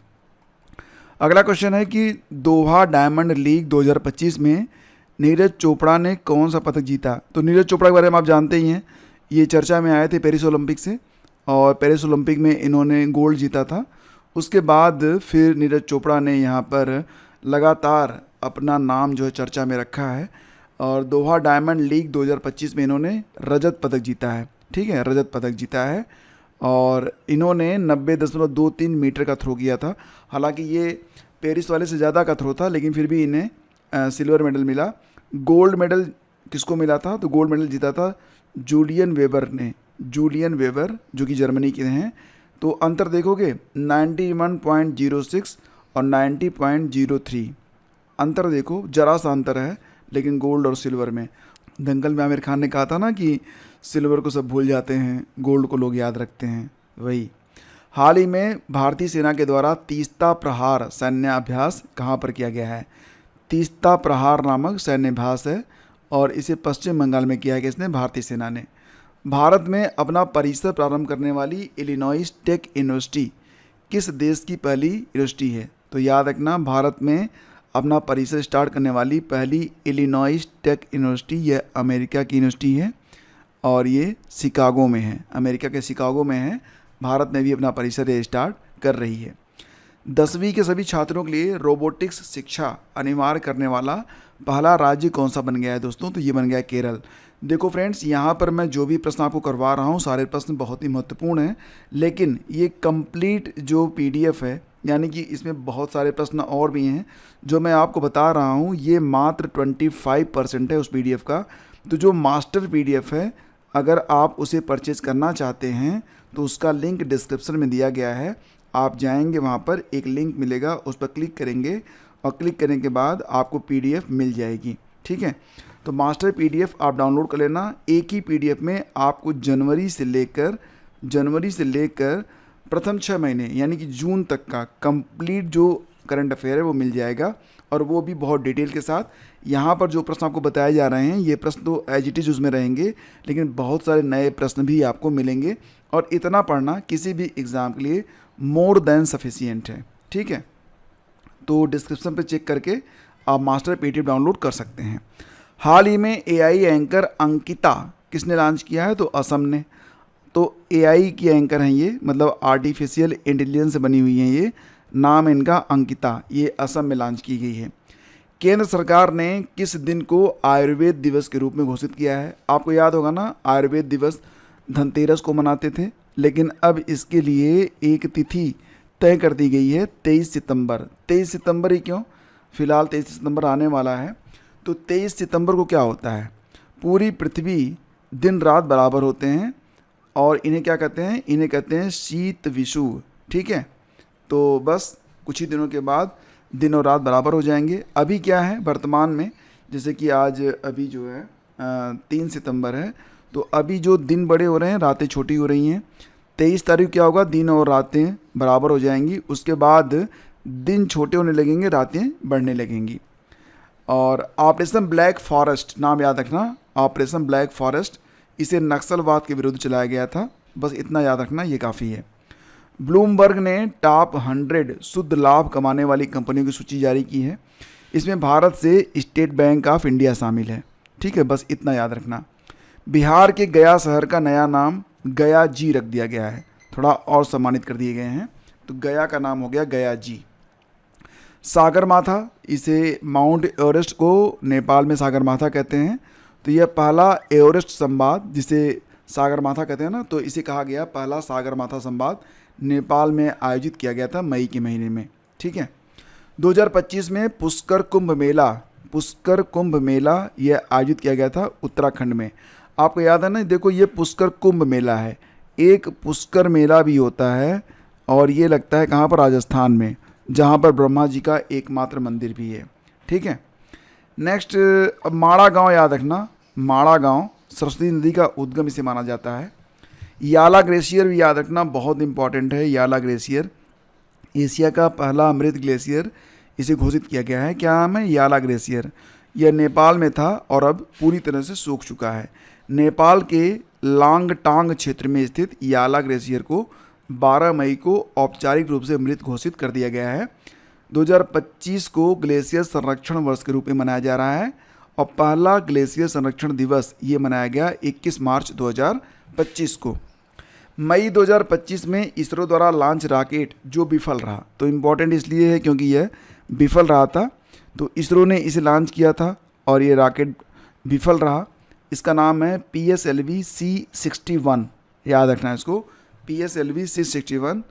अगला क्वेश्चन है कि दोहा डायमंड लीग 2025 में नीरज चोपड़ा ने कौन सा पदक जीता? तो नीरज चोपड़ा के बारे में आप जानते ही हैं, ये चर्चा में आए थे पेरिस ओलंपिक से और पेरिस ओलंपिक में इन्होंने गोल्ड जीता था। उसके बाद फिर नीरज चोपड़ा ने यहाँ पर लगातार अपना नाम जो है चर्चा में रखा है और दोहा डायमंड लीग 2025 में इन्होंने रजत पदक जीता है। ठीक है, रजत पदक जीता है और इन्होंने 90.23 मीटर का थ्रो किया था। हालांकि ये पेरिस वाले से ज़्यादा का थ्रो था, लेकिन फिर भी इन्हें सिल्वर मेडल मिला। गोल्ड मेडल किसको मिला था? तो गोल्ड मेडल जीता था जूलियन वेबर ने। जूलियन वेबर जो कि जर्मनी के हैं। तो अंतर देखोगे 91.06 और 90.03, अंतर देखो, जरा सा अंतर है, लेकिन गोल्ड और सिल्वर में। दंगल में आमिर खान ने कहा था ना कि सिल्वर को सब भूल जाते हैं, गोल्ड को लोग याद रखते हैं, वही। हाल ही में भारतीय सेना के द्वारा तीस्ता प्रहार सैन्य अभ्यास कहाँ पर किया गया है? तीस्ता प्रहार नामक सैन्य अभ्यास है और इसे पश्चिम बंगाल में किया गया इसने भारतीय सेना ने। भारत में अपना परिसर प्रारंभ करने वाली इलिनॉइस टेक यूनिवर्सिटी किस देश की पहली यूनिवर्सिटी है? तो याद रखना, भारत में अपना परिसर स्टार्ट करने वाली पहली इलिनॉइस टेक यूनिवर्सिटी यह अमेरिका की यूनिवर्सिटी है और ये शिकागो में है, अमेरिका के शिकागो में है। भारत में भी अपना परिसर ये स्टार्ट कर रही है। 10वीं के सभी छात्रों के लिए रोबोटिक्स शिक्षा अनिवार्य करने वाला पहला राज्य कौन सा बन गया है दोस्तों? तो ये बन गया है केरल। देखो फ्रेंड्स, यहाँ पर मैं जो भी प्रश्न आपको करवा रहा हूँ सारे प्रश्न बहुत ही महत्वपूर्ण हैं, लेकिन ये कंप्लीट जो PDF है, यानी कि इसमें बहुत सारे प्रश्न और भी हैं जो मैं आपको बता रहा हूँ, ये मात्र 25% है उस PDF का। तो जो मास्टर PDF है, अगर आप उसे परचेज करना चाहते हैं तो उसका लिंक डिस्क्रिप्शन में दिया गया है। आप जाएंगे, वहाँ पर एक लिंक मिलेगा, उस पर क्लिक करेंगे और क्लिक करने के बाद आपको PDF मिल जाएगी। ठीक है, तो मास्टर PDF आप डाउनलोड कर लेना। एक ही PDF में आपको जनवरी से लेकर प्रथम 6 महीने यानी कि जून तक का कंप्लीट जो करंट अफेयर है वो मिल जाएगा, और वो भी बहुत डिटेल के साथ। यहाँ पर जो प्रश्न आपको बताए जा रहे हैं ये प्रश्न तो एज इट इज़ उसमें रहेंगे, लेकिन बहुत सारे नए प्रश्न भी आपको मिलेंगे, और इतना पढ़ना किसी भी एग्ज़ाम के लिए मोर देन सफिशिएंट है। ठीक है, तो डिस्क्रिप्शन पे चेक करके आप मास्टर PDF डाउनलोड कर सकते हैं। हाल ही में AI एंकर अंकिता किसने लॉन्च किया है? तो असम ने। तो एआई की एंकर हैं ये, मतलब आर्टिफिशियल इंटेलिजेंस से बनी हुई हैं ये। नाम है इनका अंकिता, ये असम में लॉन्च की गई है। केंद्र सरकार ने किस दिन को आयुर्वेद दिवस के रूप में घोषित किया है? आपको याद होगा ना, आयुर्वेद दिवस धनतेरस को मनाते थे, लेकिन अब इसके लिए एक तिथि तय कर दी गई है 23 सितंबर। 23 सितंबर ही क्यों, फिलहाल 23 सितंबर आने वाला है। तो 23 सितंबर को क्या होता है, पूरी पृथ्वी दिन रात बराबर होते हैं और इन्हें क्या कहते हैं, इन्हें कहते हैं शीत विषुव। ठीक है, तो बस कुछ ही दिनों के बाद दिन और रात बराबर हो जाएंगे। अभी क्या है वर्तमान में, जैसे कि आज अभी जो है 3 सितंबर है, तो अभी जो दिन बड़े हो रहे हैं, रातें छोटी हो रही हैं। 23 तारीख क्या होगा, दिन और रातें बराबर हो जाएंगी। उसके बाद दिन छोटे होने लगेंगे, रातें बढ़ने लगेंगी। और ऑपरेशन ब्लैक फॉरेस्ट नाम याद रखना, ऑपरेशन ब्लैक फॉरेस्ट, इसे नक्सलवाद के विरुद्ध चलाया गया था। बस इतना याद रखना, ये काफ़ी है। ब्लूमबर्ग ने टॉप 100 शुद्ध लाभ कमाने वाली कंपनियों की सूची जारी की है। इसमें भारत से स्टेट बैंक ऑफ इंडिया शामिल है। ठीक है, बस इतना याद रखना। बिहार के गया शहर का नया नाम गया जी रख दिया गया है, थोड़ा और सम्मानित कर दिए गए हैं, तो गया का नाम हो गया गया जी। सागरमाथा, इसे माउंट एवरेस्ट को नेपाल में सागरमाथा कहते हैं। तो यह पहला एवरेस्ट संवाद, जिसे सागरमाथा कहते हैं ना, तो इसे कहा गया पहला सागरमाथा संवाद, नेपाल में आयोजित किया गया था मई के महीने में। ठीक है, 2025 में पुष्कर कुंभ मेला यह आयोजित किया गया था उत्तराखंड में। आपको याद है ना, देखो ये पुष्कर कुंभ मेला है, एक पुष्कर मेला भी होता है, और ये लगता है कहाँ पर, राजस्थान में, जहाँ पर ब्रह्मा जी का एकमात्र मंदिर भी है। ठीक है, नेक्स्ट माड़ा गांव याद रखना, माड़ा गांव सरस्वती नदी का उद्गम इसे माना जाता है। याला ग्लेशियर भी याद रखना, बहुत इंपॉर्टेंट है। याला ग्लेशियर एशिया का पहला अमृत ग्लेशियर, इसे घोषित किया गया है। क्या नाम है, याला ग्लेशियर। यह नेपाल में था और अब पूरी तरह से सूख चुका है। नेपाल के लांगटांग क्षेत्र में स्थित याला ग्लेशियर को 12 मई को औपचारिक रूप से मृत घोषित कर दिया गया है। 2025 को ग्लेशियर संरक्षण वर्ष के रूप में मनाया जा रहा है और पहला ग्लेशियर संरक्षण दिवस ये मनाया गया 21 मार्च 2025 को। मई 2025 में इसरो द्वारा लॉन्च रॉकेट जो विफल रहा, तो इम्पॉर्टेंट इसलिए है क्योंकि यह विफल रहा था, तो इसरो ने इसे लॉन्च किया था और ये रॉकेट विफल रहा। इसका नाम है PSLV C61, याद रखना इसको, PSLV C61।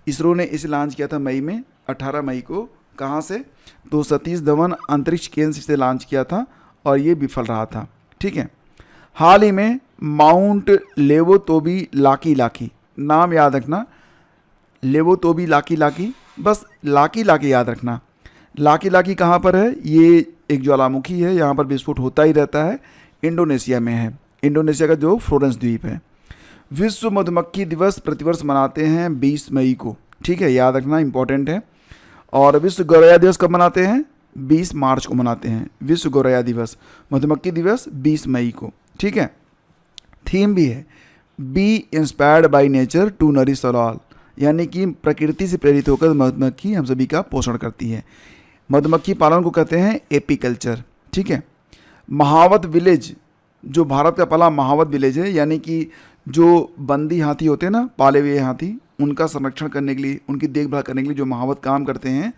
इसरो ने इसे लॉन्च किया था मई में, 18 मई को। कहाँ से, तो सतीश धवन अंतरिक्ष केंद्र से लॉन्च किया था और ये विफल रहा था। ठीक है, हाल ही में माउंट लेवोतोबी लाकी, नाम याद रखना, लेवोतोबी लाकी, बस लाकी याद रखना। लाकी कहाँ पर है, ये एक ज्वालामुखी है, यहाँ पर विस्फोट होता ही रहता है, इंडोनेशिया में है, इंडोनेशिया का जो फ्लोरेंस द्वीप है। विश्व मधुमक्खी दिवस प्रतिवर्ष मनाते हैं 20 मई को। ठीक है, याद रखना, इंपॉर्टेंट है। और विश्व गौरैया दिवस कब मनाते हैं, 20 मार्च को मनाते हैं विश्व गौरैया दिवस, मधुमक्खी दिवस 20 मई को। ठीक है, थीम भी है be inspired by nature to nourish all, यानी कि प्रकृति से प्रेरित होकर मधुमक्खी हम सभी का पोषण करती है। मधुमक्खी पालन को कहते हैं एपीकल्चर। ठीक है, महावत विलेज, जो भारत का पहला महावत विलेज है, यानी कि जो बंदी हाथी होते हैं ना, पाले हुए हाथी, उनका संरक्षण करने के लिए, उनकी देखभाल करने के लिए जो महावत काम करते हैं,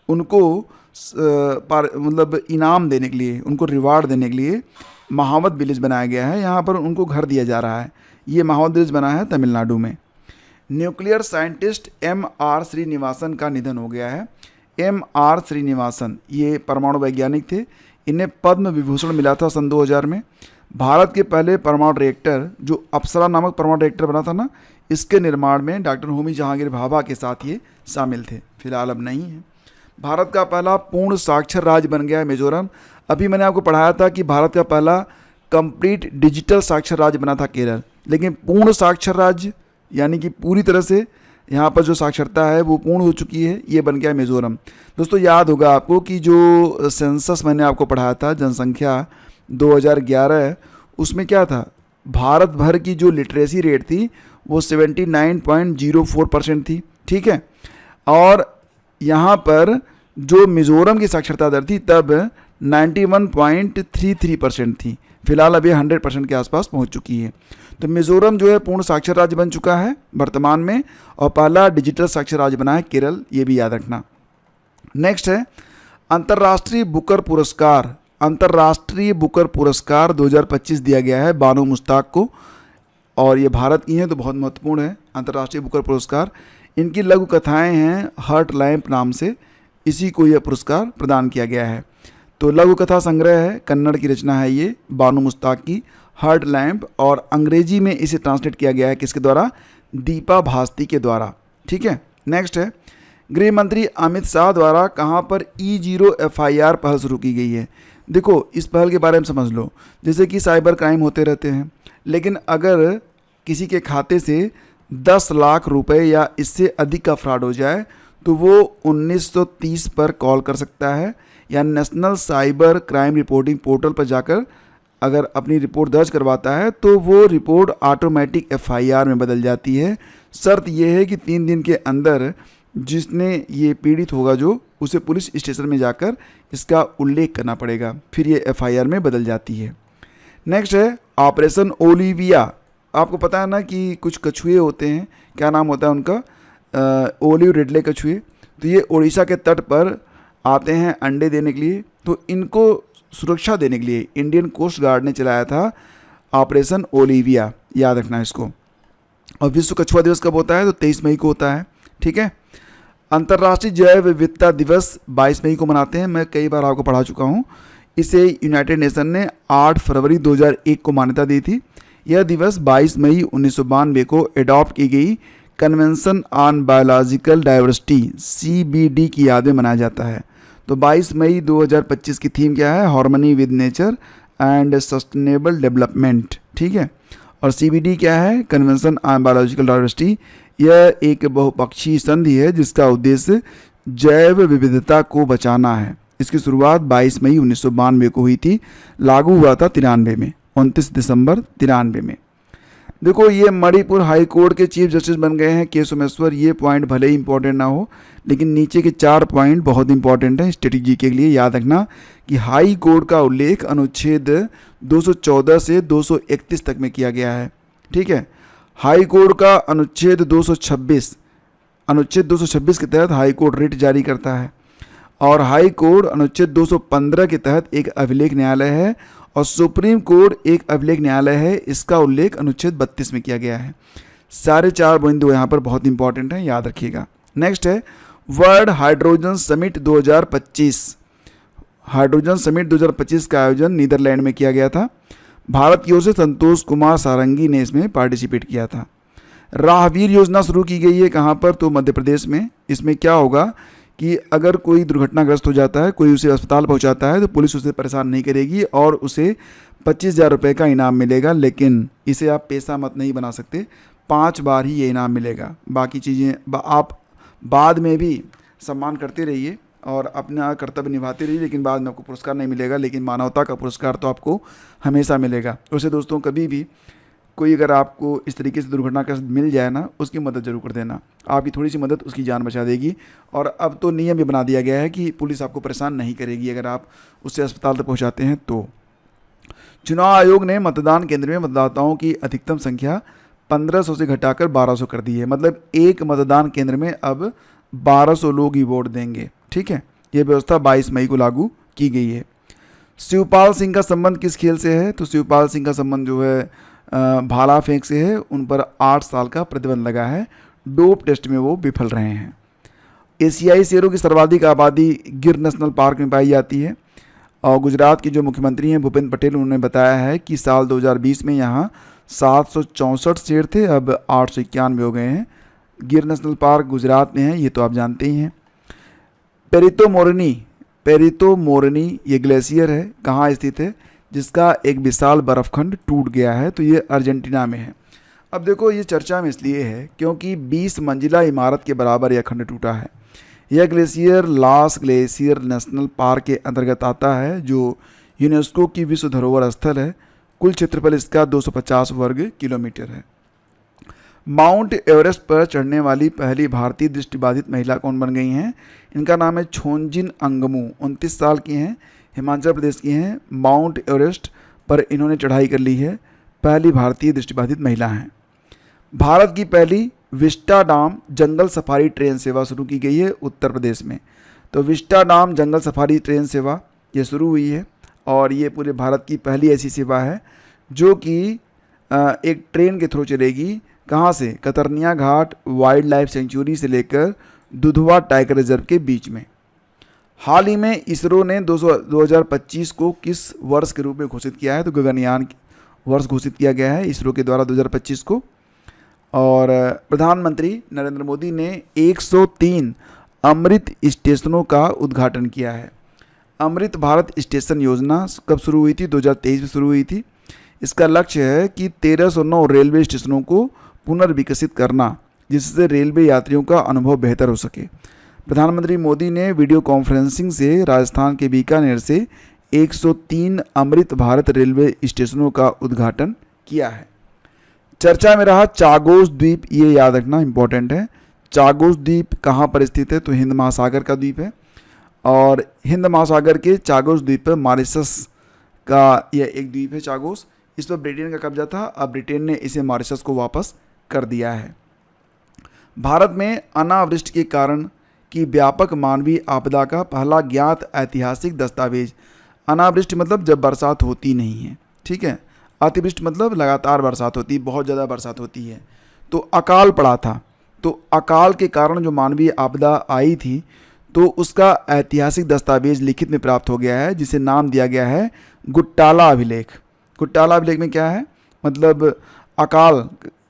उनको मतलब इनाम देने के लिए, उनको रिवार्ड देने के लिए महावत विलेज बनाया गया है। यहाँ पर उनको घर दिया जा रहा है। ये महावत विलेज बना है तमिलनाडु में। न्यूक्लियर साइंटिस्ट MR श्रीनिवासन का निधन हो गया है। MR श्रीनिवासन ये परमाणु वैज्ञानिक थे, इन्हें पद्म विभूषण मिला था सन 2000 में। भारत के पहले परमाणु रिएक्टर, जो अप्सरा नामक परमाणु रिएक्टर बना था ना, इसके निर्माण में डॉक्टर होमी जहांगीर भाभा के साथ ये शामिल थे, फिलहाल अब नहीं है। भारत का पहला पूर्ण साक्षर राज्य बन गया है मिजोरम। अभी मैंने आपको पढ़ाया था कि भारत का पहला कंप्लीट डिजिटल साक्षर राज्य बना था केरल, लेकिन पूर्ण साक्षर राज्य यानी कि पूरी तरह से यहाँ पर जो साक्षरता है वो पूर्ण हो चुकी है, ये बन गया मिजोरम। दोस्तों याद होगा आपको कि जो सेंसस मैंने आपको पढ़ाया था, जनसंख्या 2011, उसमें क्या था, भारत भर की जो लिटरेसी रेट थी वो 79.04% थी। ठीक है, और यहाँ पर जो मिज़ोरम की साक्षरता दर थी तब 91.33% थी। फिलहाल अभी 100% के आसपास पहुंच चुकी है। तो मिजोरम जो है पूर्ण साक्षर राज्य बन चुका है वर्तमान में, और पहला डिजिटल साक्षर राज्य बना है केरल, ये भी याद रखना। नेक्स्ट है अंतर्राष्ट्रीय बुकर पुरस्कार। अंतर्राष्ट्रीय बुकर पुरस्कार 2025 दिया गया है बानो मुश्ताक को, और ये भारत की हैं तो बहुत महत्वपूर्ण है अंतर्राष्ट्रीय बुकर पुरस्कार। इनकी लघु कथाएँ हैं हर्ट लैम्प नाम से, इसी को यह पुरस्कार प्रदान किया गया है। तो लघु कथा संग्रह है, कन्नड़ की रचना है ये बानो मुश्ताक की, हर्ट लैम्प, और अंग्रेजी में इसे ट्रांसलेट किया गया है किसके द्वारा? दीपा भास्ती के द्वारा। ठीक है। नेक्स्ट है गृह मंत्री अमित शाह द्वारा कहाँ पर E0 FIR पहल शुरू की गई है। देखो इस पहल के बारे में समझ लो। जैसे कि साइबर क्राइम होते रहते हैं, लेकिन अगर किसी के खाते से 10 लाख रुपए या इससे अधिक का फ्रॉड हो जाए तो वो 1930 पर कॉल कर सकता है, या national cyber crime reporting portal पर जाकर अगर अपनी रिपोर्ट दर्ज करवाता है तो वो रिपोर्ट ऑटोमेटिक FIR में बदल जाती है। शर्त यह है कि 3 दिन के अंदर जिसने ये पीड़ित होगा जो, उसे पुलिस स्टेशन में जाकर इसका उल्लेख करना पड़ेगा, फिर ये FIR में बदल जाती है। नेक्स्ट है ऑपरेशन ओलिविया। आपको पता है ना कि कुछ कछुए होते हैं, क्या नाम होता है उनका? ओलिव रिडले कछुए। तो ये उड़ीसा के तट पर आते हैं अंडे देने के लिए, तो इनको सुरक्षा देने के लिए इंडियन कोस्ट गार्ड ने चलाया था ऑपरेशन ओलिविया, याद रखना इसको। और विश्व कछुआ दिवस कब होता है? तो 23 मई को होता है। ठीक है। अंतर्राष्ट्रीय जैव विविधता दिवस 22 मई को मनाते हैं, मैं कई बार आपको पढ़ा चुका हूँ। इसे यूनाइटेड नेशन ने 8 फरवरी 2001 को मान्यता दी थी। यह दिवस 22 मई 1992 को एडॉप्ट की गई convention on biological diversity CBD की याद में मनाया जाता है। तो 22 मई 2025 की थीम क्या है? Harmony with nature and sustainable development. ठीक है। और CBD क्या है? Convention on biological diversity. यह एक बहुपक्षीय संधि है जिसका उद्देश्य जैव विविधता को बचाना है। इसकी शुरुआत 22 मई 1992 को हुई थी, लागू हुआ था 93 में, 29 दिसंबर 93 में। देखो ये मणिपुर हाई कोर्ट के चीफ जस्टिस बन गए हैं के सोमेश्वर। ये पॉइंट भले ही इंपॉर्टेंट ना हो, लेकिन नीचे के 4 पॉइंट बहुत इंपॉर्टेंट हैं स्ट्रेटेजी के लिए। याद रखना कि हाई कोर्ट का उल्लेख अनुच्छेद 214 से 231 तक में किया गया है। ठीक है। हाई कोर्ट का अनुच्छेद 226 के तहत हाई कोर्ट रिट जारी करता है, और हाई कोर्ट अनुच्छेद 215 के तहत एक अभिलेख न्यायालय है, और सुप्रीम कोर्ट एक अभिलेख न्यायालय है। इसका उल्लेख अनुच्छेद 32 में किया गया है। सारे 4 बिंदु यहाँ पर बहुत इंपॉर्टेंट हैं, याद रखिएगा। नेक्स्ट है world hydrogen summit 2025। Hydrogen summit 2025 का आयोजन नीदरलैंड में किया गया था। भारत की ओर से संतोष कुमार सारंगी ने इसमें पार्टिसिपेट किया था। राहवीर योजना शुरू की गई है कहाँ पर? तो मध्य प्रदेश में। इसमें क्या होगा कि अगर कोई दुर्घटनाग्रस्त हो जाता है, कोई उसे अस्पताल पहुंचाता है, तो पुलिस उसे परेशान नहीं करेगी और उसे 25,000 रुपये का इनाम मिलेगा। लेकिन इसे आप पेशा मत नहीं बना सकते, 5 बार ही ये इनाम मिलेगा। बाकी चीज़ें आप बाद में भी सम्मान करते रहिए और अपना कर्तव्य निभाते रहिए, लेकिन बाद में आपको पुरस्कार नहीं मिलेगा, लेकिन मानवता का पुरस्कार तो आपको हमेशा मिलेगा। वैसे दोस्तों, कभी भी कोई अगर आपको इस तरीके से दुर्घटनाग्रस्त मिल जाए ना, उसकी मदद जरूर कर देना। आपकी थोड़ी सी मदद उसकी जान बचा देगी। और अब तो नियम भी बना दिया गया है कि पुलिस आपको परेशान नहीं करेगी अगर आप उससे अस्पताल तक पहुंचाते हैं तो। चुनाव आयोग ने मतदान केंद्र में मतदाताओं की अधिकतम संख्या 1500 से घटाकर 1200 कर दी है। मतलब एक मतदान केंद्र में अब 1200 लोग ही वोट देंगे। ठीक है। यह व्यवस्था 22 मई को लागू की गई है। शिवपाल सिंह का संबंध किस खेल से है? तो शिवपाल सिंह का संबंध जो है भाला फेंक से है। उन पर 8 साल का प्रतिबंध लगा है। डोप टेस्ट में वो विफल रहे हैं। एशियाई शेरों की सर्वाधिक आबादी गिर नेशनल पार्क में पाई जाती है। और गुजरात के जो मुख्यमंत्री हैं भूपेंद्र पटेल, उन्होंने बताया है कि साल 2020 में यहाँ 764 शेर थे, अब 891 हो गए हैं। गिर नेशनल पार्क गुजरात में है, ये तो आप जानते ही हैं। पेरितो मोरनी ये ग्लेशियर है, कहाँ स्थित है? जिसका एक विशाल बर्फखंड टूट गया है, तो ये अर्जेंटीना में है। अब देखो ये चर्चा में इसलिए है क्योंकि 20 मंजिला इमारत के बराबर यह खंड टूटा है। यह ग्लेशियर लास ग्लेशियर नेशनल पार्क के अंतर्गत आता है, जो यूनेस्को की विश्व धरोहर स्थल है। कुल क्षेत्रफल इसका 250 वर्ग किलोमीटर है। माउंट एवरेस्ट पर चढ़ने वाली पहली भारतीय दृष्टिबाधित महिला कौन बन गई हैं? इनका नाम है छोंजिन अंगमू। 29 साल की हैं, हिमाचल प्रदेश की हैं। माउंट एवरेस्ट पर इन्होंने चढ़ाई कर ली है। पहली भारतीय दृष्टिबाधित महिला हैं। भारत की पहली विस्टाडॉम जंगल सफारी ट्रेन सेवा शुरू की गई है उत्तर प्रदेश में। तो विस्टाडॉम जंगल सफारी ट्रेन सेवा ये शुरू हुई है और ये पूरे भारत की पहली ऐसी सेवा है जो कि एक ट्रेन के थ्रू चलेगी। कहाँ से? कतरनिया घाट वाइल्ड लाइफ सेंचुरी से लेकर दुधवा टाइगर रिजर्व के बीच में। हाल ही में इसरो ने 2025 को किस वर्ष के रूप में घोषित किया है? तो गगनयान वर्ष घोषित किया गया है इसरो के द्वारा 2025 को। और प्रधानमंत्री नरेंद्र मोदी ने 103 अमृत स्टेशनों का उद्घाटन किया है। अमृत भारत स्टेशन योजना कब शुरू हुई थी? 2023 में शुरू हुई थी। इसका लक्ष्य है कि 1309 रेलवे स्टेशनों को पुनर्विकसित करना, जिससे रेलवे यात्रियों का अनुभव बेहतर हो सके। प्रधानमंत्री मोदी ने वीडियो कॉन्फ्रेंसिंग से राजस्थान के बीकानेर से 103 अमृत भारत रेलवे स्टेशनों का उद्घाटन किया है। चर्चा में रहा चागोस द्वीप, ये याद रखना इम्पोर्टेंट है। चागोस द्वीप कहाँ पर स्थित है? तो हिंद महासागर का द्वीप है और हिंद महासागर के चागोस द्वीप पर मॉरिशस का यह एक द्वीप है चागोस। इस पर ब्रिटेन का कब्जा था, अब ब्रिटेन ने इसे मॉरिशस को वापस कर दिया है। भारत में अनावृष्टि के कारण की व्यापक मानवीय आपदा का पहला ज्ञात ऐतिहासिक दस्तावेज। अनावृष्टि मतलब जब बरसात होती नहीं है, ठीक है। अतिवृष्टि मतलब लगातार बरसात होती, बहुत ज़्यादा बरसात होती है। तो अकाल पड़ा था, तो अकाल के कारण जो मानवीय आपदा आई थी, तो उसका ऐतिहासिक दस्तावेज लिखित में प्राप्त हो गया है, जिसे नाम दिया गया है गुट्टाला अभिलेख। गुट्टाला अभिलेख में क्या है? मतलब अकाल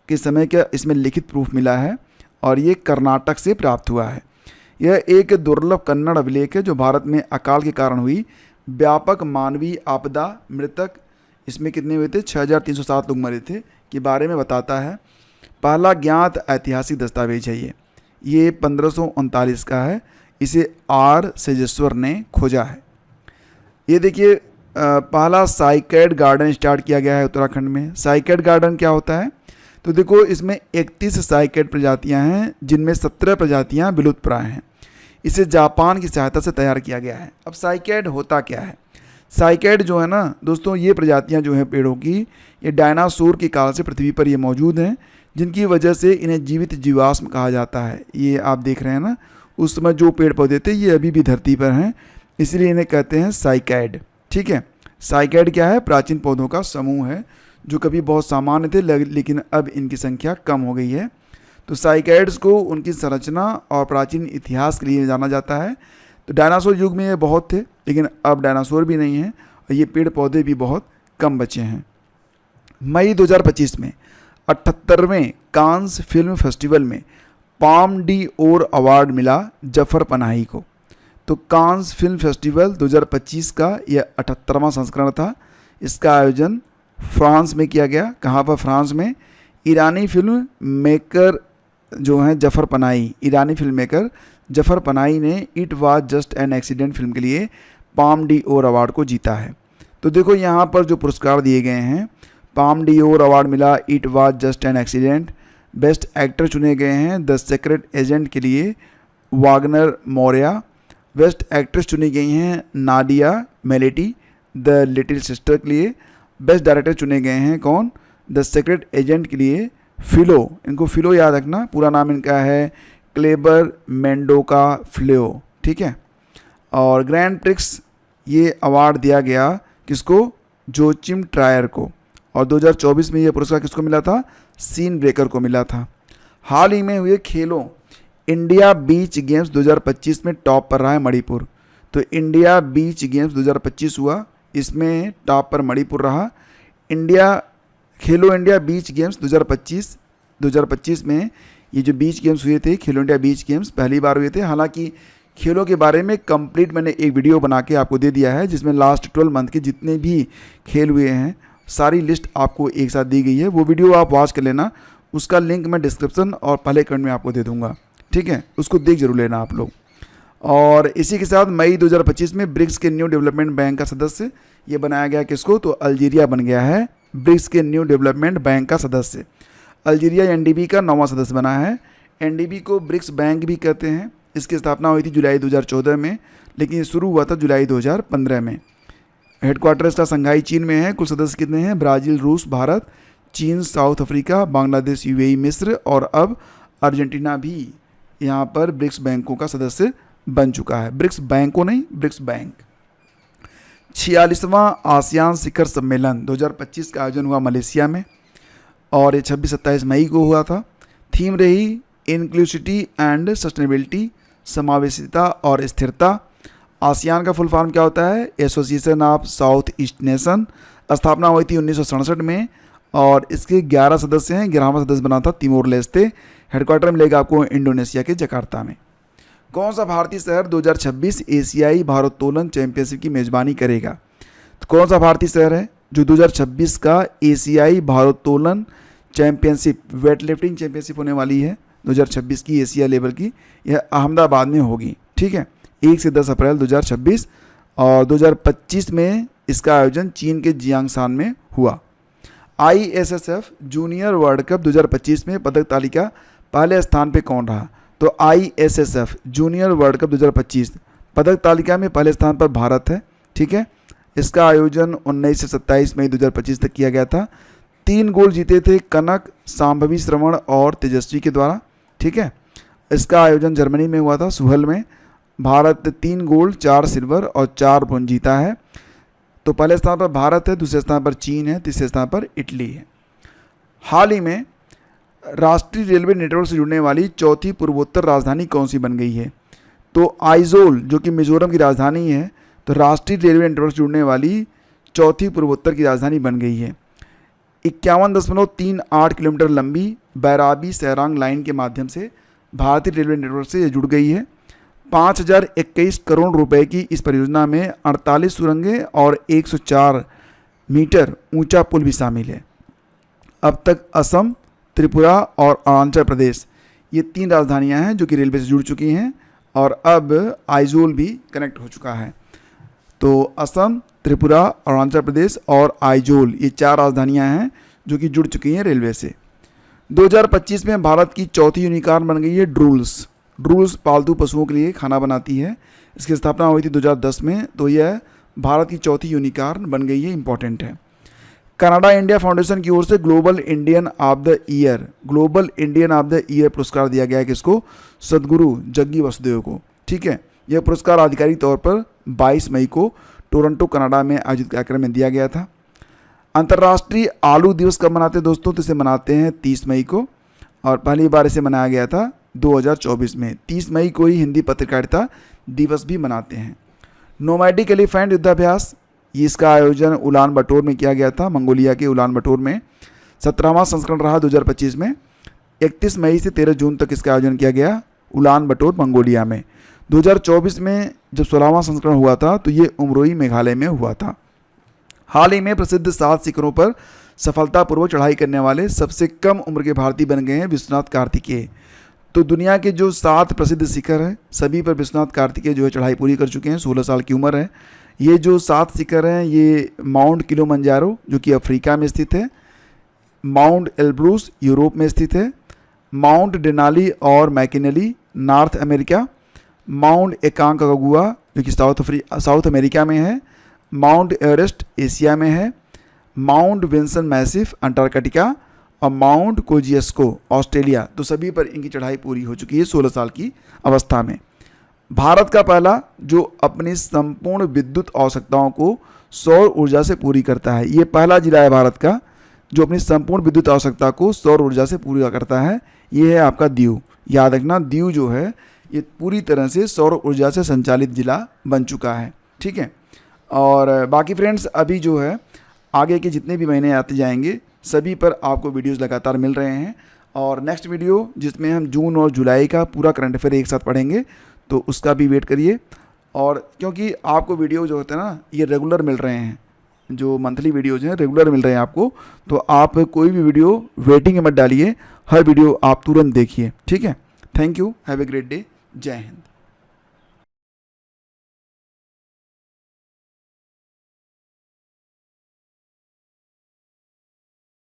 के समय का इसमें लिखित प्रूफ मिला है और ये कर्नाटक से प्राप्त हुआ है। यह एक दुर्लभ कन्नड़ अभिलेख है जो भारत में अकाल के कारण हुई व्यापक मानवीय आपदा, मृतक इसमें कितने हुए थे? 6307 लोग मरे थे के बारे में बताता है। पहला ज्ञात ऐतिहासिक दस्तावेज है ये 1539 का है। इसे आर सेजेश्वर ने खोजा है। ये देखिए पहला साइकेड गार्डन स्टार्ट किया गया है उत्तराखंड में। साइकेड गार्डन क्या होता है? तो देखो इसमें 31 साइकेड प्रजातियां हैं, जिनमें 17 प्रजातियां विलुप्त प्राय हैं। इसे जापान की सहायता से तैयार किया गया है। अब साइकेड होता क्या है? साइकेड जो है ना दोस्तों, ये प्रजातियां जो हैं पेड़ों की, ये डायनासोर के काल से पृथ्वी पर ये मौजूद हैं, जिनकी वजह से इन्हें जीवित जीवाश्म कहा जाता है। ये आप देख रहे हैं ना, उस समय जो पेड़ पौधे थे ये अभी भी धरती पर हैं, इसलिए इन्हें कहते हैं साइकैड, ठीक है। साइकैड क्या है? प्राचीन पौधों का समूह है जो कभी बहुत सामान्य थे लेकिन अब इनकी संख्या कम हो गई है। तो साइकैड्स को उनकी संरचना और प्राचीन इतिहास के लिए जाना जाता है। तो डायनासोर युग में ये बहुत थे, लेकिन अब डायनासोर भी नहीं हैं और ये पेड़ पौधे भी बहुत कम बचे हैं। मई 2025 में 78वें कांस फिल्म फेस्टिवल में पाम डी ओर अवार्ड मिला जफर पनाही को। तो कांस फिल्म फेस्टिवल 2025 का यह 78वां संस्करण था। इसका आयोजन फ्रांस में किया गया। कहाँ पर? फ्रांस में। ईरानी फिल्म मेकर जो हैं जफर पनाही, ईरानी फिल्म मेकर जफर पनाही ने it was just an accident film के लिए पाम डी ओर अवार्ड को जीता है। तो देखो यहाँ पर जो पुरस्कार दिए गए हैं, पाम डी ओर अवार्ड मिला it was just an accident. Best actor चुने गए हैं द सीक्रेट एजेंट के लिए वागनर मौर्या। बेस्ट एक्ट्रेस चुनी गई हैं नाडिया मेलेटी द लिटिल सिस्टर के लिए। बेस्ट डायरेक्टर चुने गए हैं कौन? द सीक्रेट एजेंट के लिए फिलो, इनको फिलो याद रखना, पूरा नाम इनका है क्लेबर मेंडोका फ्लेओ, ठीक है। और ग्रैंड प्रिक्स ये अवार्ड दिया गया किसको? जोचिम ट्रायर को। और 2024 में ये पुरस्कार किसको मिला था? सीन ब्रेकर को मिला था। हाल ही में हुए खेलों इंडिया बीच गेम्स 2025 में टॉप पर रहा है मणिपुर। तो इंडिया बीच गेम्स 2025 हुआ, इसमें टॉप पर मणिपुर रहा। खेलो इंडिया बीच गेम्स 2025 में ये जो बीच गेम्स हुए थे, खेलो इंडिया बीच गेम्स पहली बार हुए थे। हालांकि खेलों के बारे में कंप्लीट मैंने एक वीडियो बना के आपको दे दिया है, जिसमें लास्ट 12 मंथ के जितने भी खेल हुए हैं सारी लिस्ट आपको एक साथ दी गई है। वो वीडियो आप वॉच कर लेना, उसका लिंक मैं डिस्क्रिप्शन और पहले कमेंट में आपको दे दूंगा, ठीक है। उसको देख जरूर लेना आप लोग। और इसी के साथ मई 2025 में ब्रिक्स के न्यू डेवलपमेंट बैंक का सदस्य ये बनाया गया किसको? तो अल्जीरिया बन गया है ब्रिक्स के न्यू डेवलपमेंट बैंक का सदस्य। अल्जीरिया एनडीबी का 9वां सदस्य बना है। एनडीबी को ब्रिक्स बैंक भी कहते हैं। इसकी स्थापना हुई थी जुलाई 2014 में, लेकिन ये शुरू हुआ था जुलाई 2015 में। हेडक्वार्टर इसका संघाई चीन में है। कुल सदस्य कितने हैं? ब्राज़ील, रूस, भारत, चीन, साउथ अफ्रीका, बांग्लादेश, यूएई, मिस्र और अब अर्जेंटीना भी यहाँ पर ब्रिक्स बैंकों का सदस्य बन चुका है। ब्रिक्स बैंकों नहीं, ब्रिक्स बैंक। 46वां आसियान शिखर सम्मेलन 2025 का आयोजन हुआ मलेशिया में और ये 26-27 मई को हुआ था। थीम रही इंक्लूसिविटी एंड सस्टेनेबिलिटी, समावेशिता और स्थिरता। आसियान का फुल फॉर्म क्या होता है? Association of south east nation. स्थापना हुई थी 1967 में और इसके 11 सदस्य हैं। 11वां सदस्य बना था तिमोर लेस्ते। हेडक्वार्टर मिलेगा आपको इंडोनेशिया के जकार्ता में। कौन सा भारतीय शहर 2026 एशियाई भारोत्तोलन चैंपियनशिप की मेज़बानी करेगा? तो कौन सा भारतीय शहर है जो 2026 का एशियाई भारोत्तोलन चैंपियनशिप, वेट लिफ्टिंग चैंपियनशिप होने वाली है 2026 की, एशिया लेवल की, यह अहमदाबाद में होगी। ठीक है, 1 से 10 अप्रैल 2026 और 2025 में इसका आयोजन चीन के जियांगशान में हुआ। ISSF जूनियर वर्ल्ड कप 2025 में पदक तालिका पहले स्थान पे कौन रहा? तो ISSF जूनियर वर्ल्ड कप 2025 पदक तालिका में पहले स्थान पर भारत है। ठीक है, इसका आयोजन 19 से 27 मई 2025 तक किया गया था। 3 गोल्ड जीते थे कनक, सांभवी, श्रवण और तेजस्वी के द्वारा। ठीक है, इसका आयोजन जर्मनी में हुआ था, सुहल में। भारत 3 गोल्ड, 4 सिल्वर और 4 ब्रोंज जीता है। तो पहले स्थान पर भारत है, दूसरे स्थान पर चीन है, तीसरे स्थान पर इटली है। हाल ही में राष्ट्रीय रेलवे नेटवर्क से जुड़ने वाली चौथी पूर्वोत्तर राजधानी कौन सी बन गई है? तो आइजोल, जो कि मिजोरम की राजधानी है, तो राष्ट्रीय रेलवे नेटवर्क से जुड़ने वाली चौथी पूर्वोत्तर की राजधानी बन गई है। 51.38 किलोमीटर लंबी बैराबी सैरांग लाइन के माध्यम से भारतीय रेलवे नेटवर्क से जुड़ गई है। 5021 करोड़ रुपए की इस परियोजना में 48 सुरंगें और 104 मीटर ऊंचा पुल भी शामिल है। अब तक असम, त्रिपुरा और अरुणाचल प्रदेश, ये 3 राजधानियां हैं जो कि रेलवे से जुड़ चुकी हैं और अब आइजोल भी कनेक्ट हो चुका है। तो असम, त्रिपुरा, अरुणाचल प्रदेश और आइजोल, ये 4 राजधानियां हैं जो कि जुड़ चुकी हैं रेलवे से। 2025 में भारत की चौथी यूनिकॉर्न बन गई है ड्रूल्स। ड्रूल्स पालतू पशुओं के लिए खाना बनाती है। इसकी स्थापना हुई थी 2010 में, तो यह भारत की चौथी यूनिकॉर्न बन गई है, इंपॉर्टेंट है। कनाडा इंडिया फाउंडेशन की ओर से global Indian of the year पुरस्कार दिया गया है किसको? सदगुरु जग्गी वसुदेव को। ठीक है, यह पुरस्कार आधिकारिक तौर पर 22 मई को टोरंटो कनाडा में आयोजित कार्यक्रम में दिया गया था। अंतर्राष्ट्रीय आलू दिवस कब मनाते हैं दोस्तों? तो इसे मनाते हैं 30 मई को और पहली बार इसे मनाया गया था 2024 में। 30 मई को ही हिंदी पत्रकारिता दिवस भी मनाते हैं। नोमैडिक एलिफेंट युद्धाभ्यास, इसका आयोजन उलान बटोर में किया गया था, मंगोलिया के उलान बटोर में। 17वां संस्करण रहा 2025 में। 31 मई से 13 जून तक इसका आयोजन किया गया उलान बटोर, मंगोलिया में। 2024 में जब 16वां संस्करण हुआ था तो ये उमरोई, मेघालय में हुआ था। हाल ही में प्रसिद्ध 7 शिखरों पर सफलतापूर्वक चढ़ाई करने वाले सबसे कम उम्र के भारतीय बन गए हैं विश्वनाथ कार्तिकेय। तो दुनिया के जो 7 प्रसिद्ध शिखर हैं सभी पर विश्वनाथ कार्तिकेय जो है चढ़ाई पूरी कर चुके हैं। 16 साल की उम्र है। ये जो 7 शिखर हैं ये माउंट किलिमंजारो जो कि अफ्रीका में स्थित है, माउंट एल्ब्रूस यूरोप में स्थित है, माउंट डेनाली और मैकिनली नॉर्थ अमेरिका, माउंट एकांकागुआ जो कि साउथ अमेरिका में है, माउंट एवरेस्ट एशिया में है, माउंट विंसन मैसिफ अंटार्कटिका और माउंट कोजियस्को ऑस्ट्रेलिया। तो सभी पर इनकी चढ़ाई पूरी हो चुकी है 16 साल की अवस्था में। भारत का पहला जो अपनी संपूर्ण विद्युत आवश्यकताओं को सौर ऊर्जा से पूरी करता है, ये पहला जिला है भारत का जो अपनी संपूर्ण विद्युत आवश्यकता को सौर ऊर्जा से पूरा करता है। ये है आपका दीव। याद रखना, दीव जो है ये पूरी तरह से सौर ऊर्जा से संचालित जिला बन चुका है। ठीक है, और बाकी फ्रेंड्स अभी जो है आगे के जितने भी महीने आते जाएंगे सभी पर आपको वीडियोस लगातार मिल रहे हैं। और नेक्स्ट वीडियो जिसमें हम जून और जुलाई का पूरा करंट अफेयर एक साथ पढ़ेंगे तो उसका भी वेट करिए। और क्योंकि आपको वीडियो जो होते हैं ना ये रेगुलर मिल रहे हैं, जो मंथली वीडियोज हैं रेगुलर मिल रहे हैं आपको, तो आप कोई भी वीडियो वेटिंग में मत डालिए, हर वीडियो आप तुरंत देखिए। ठीक है, thank you, have a great day, जय हिंद।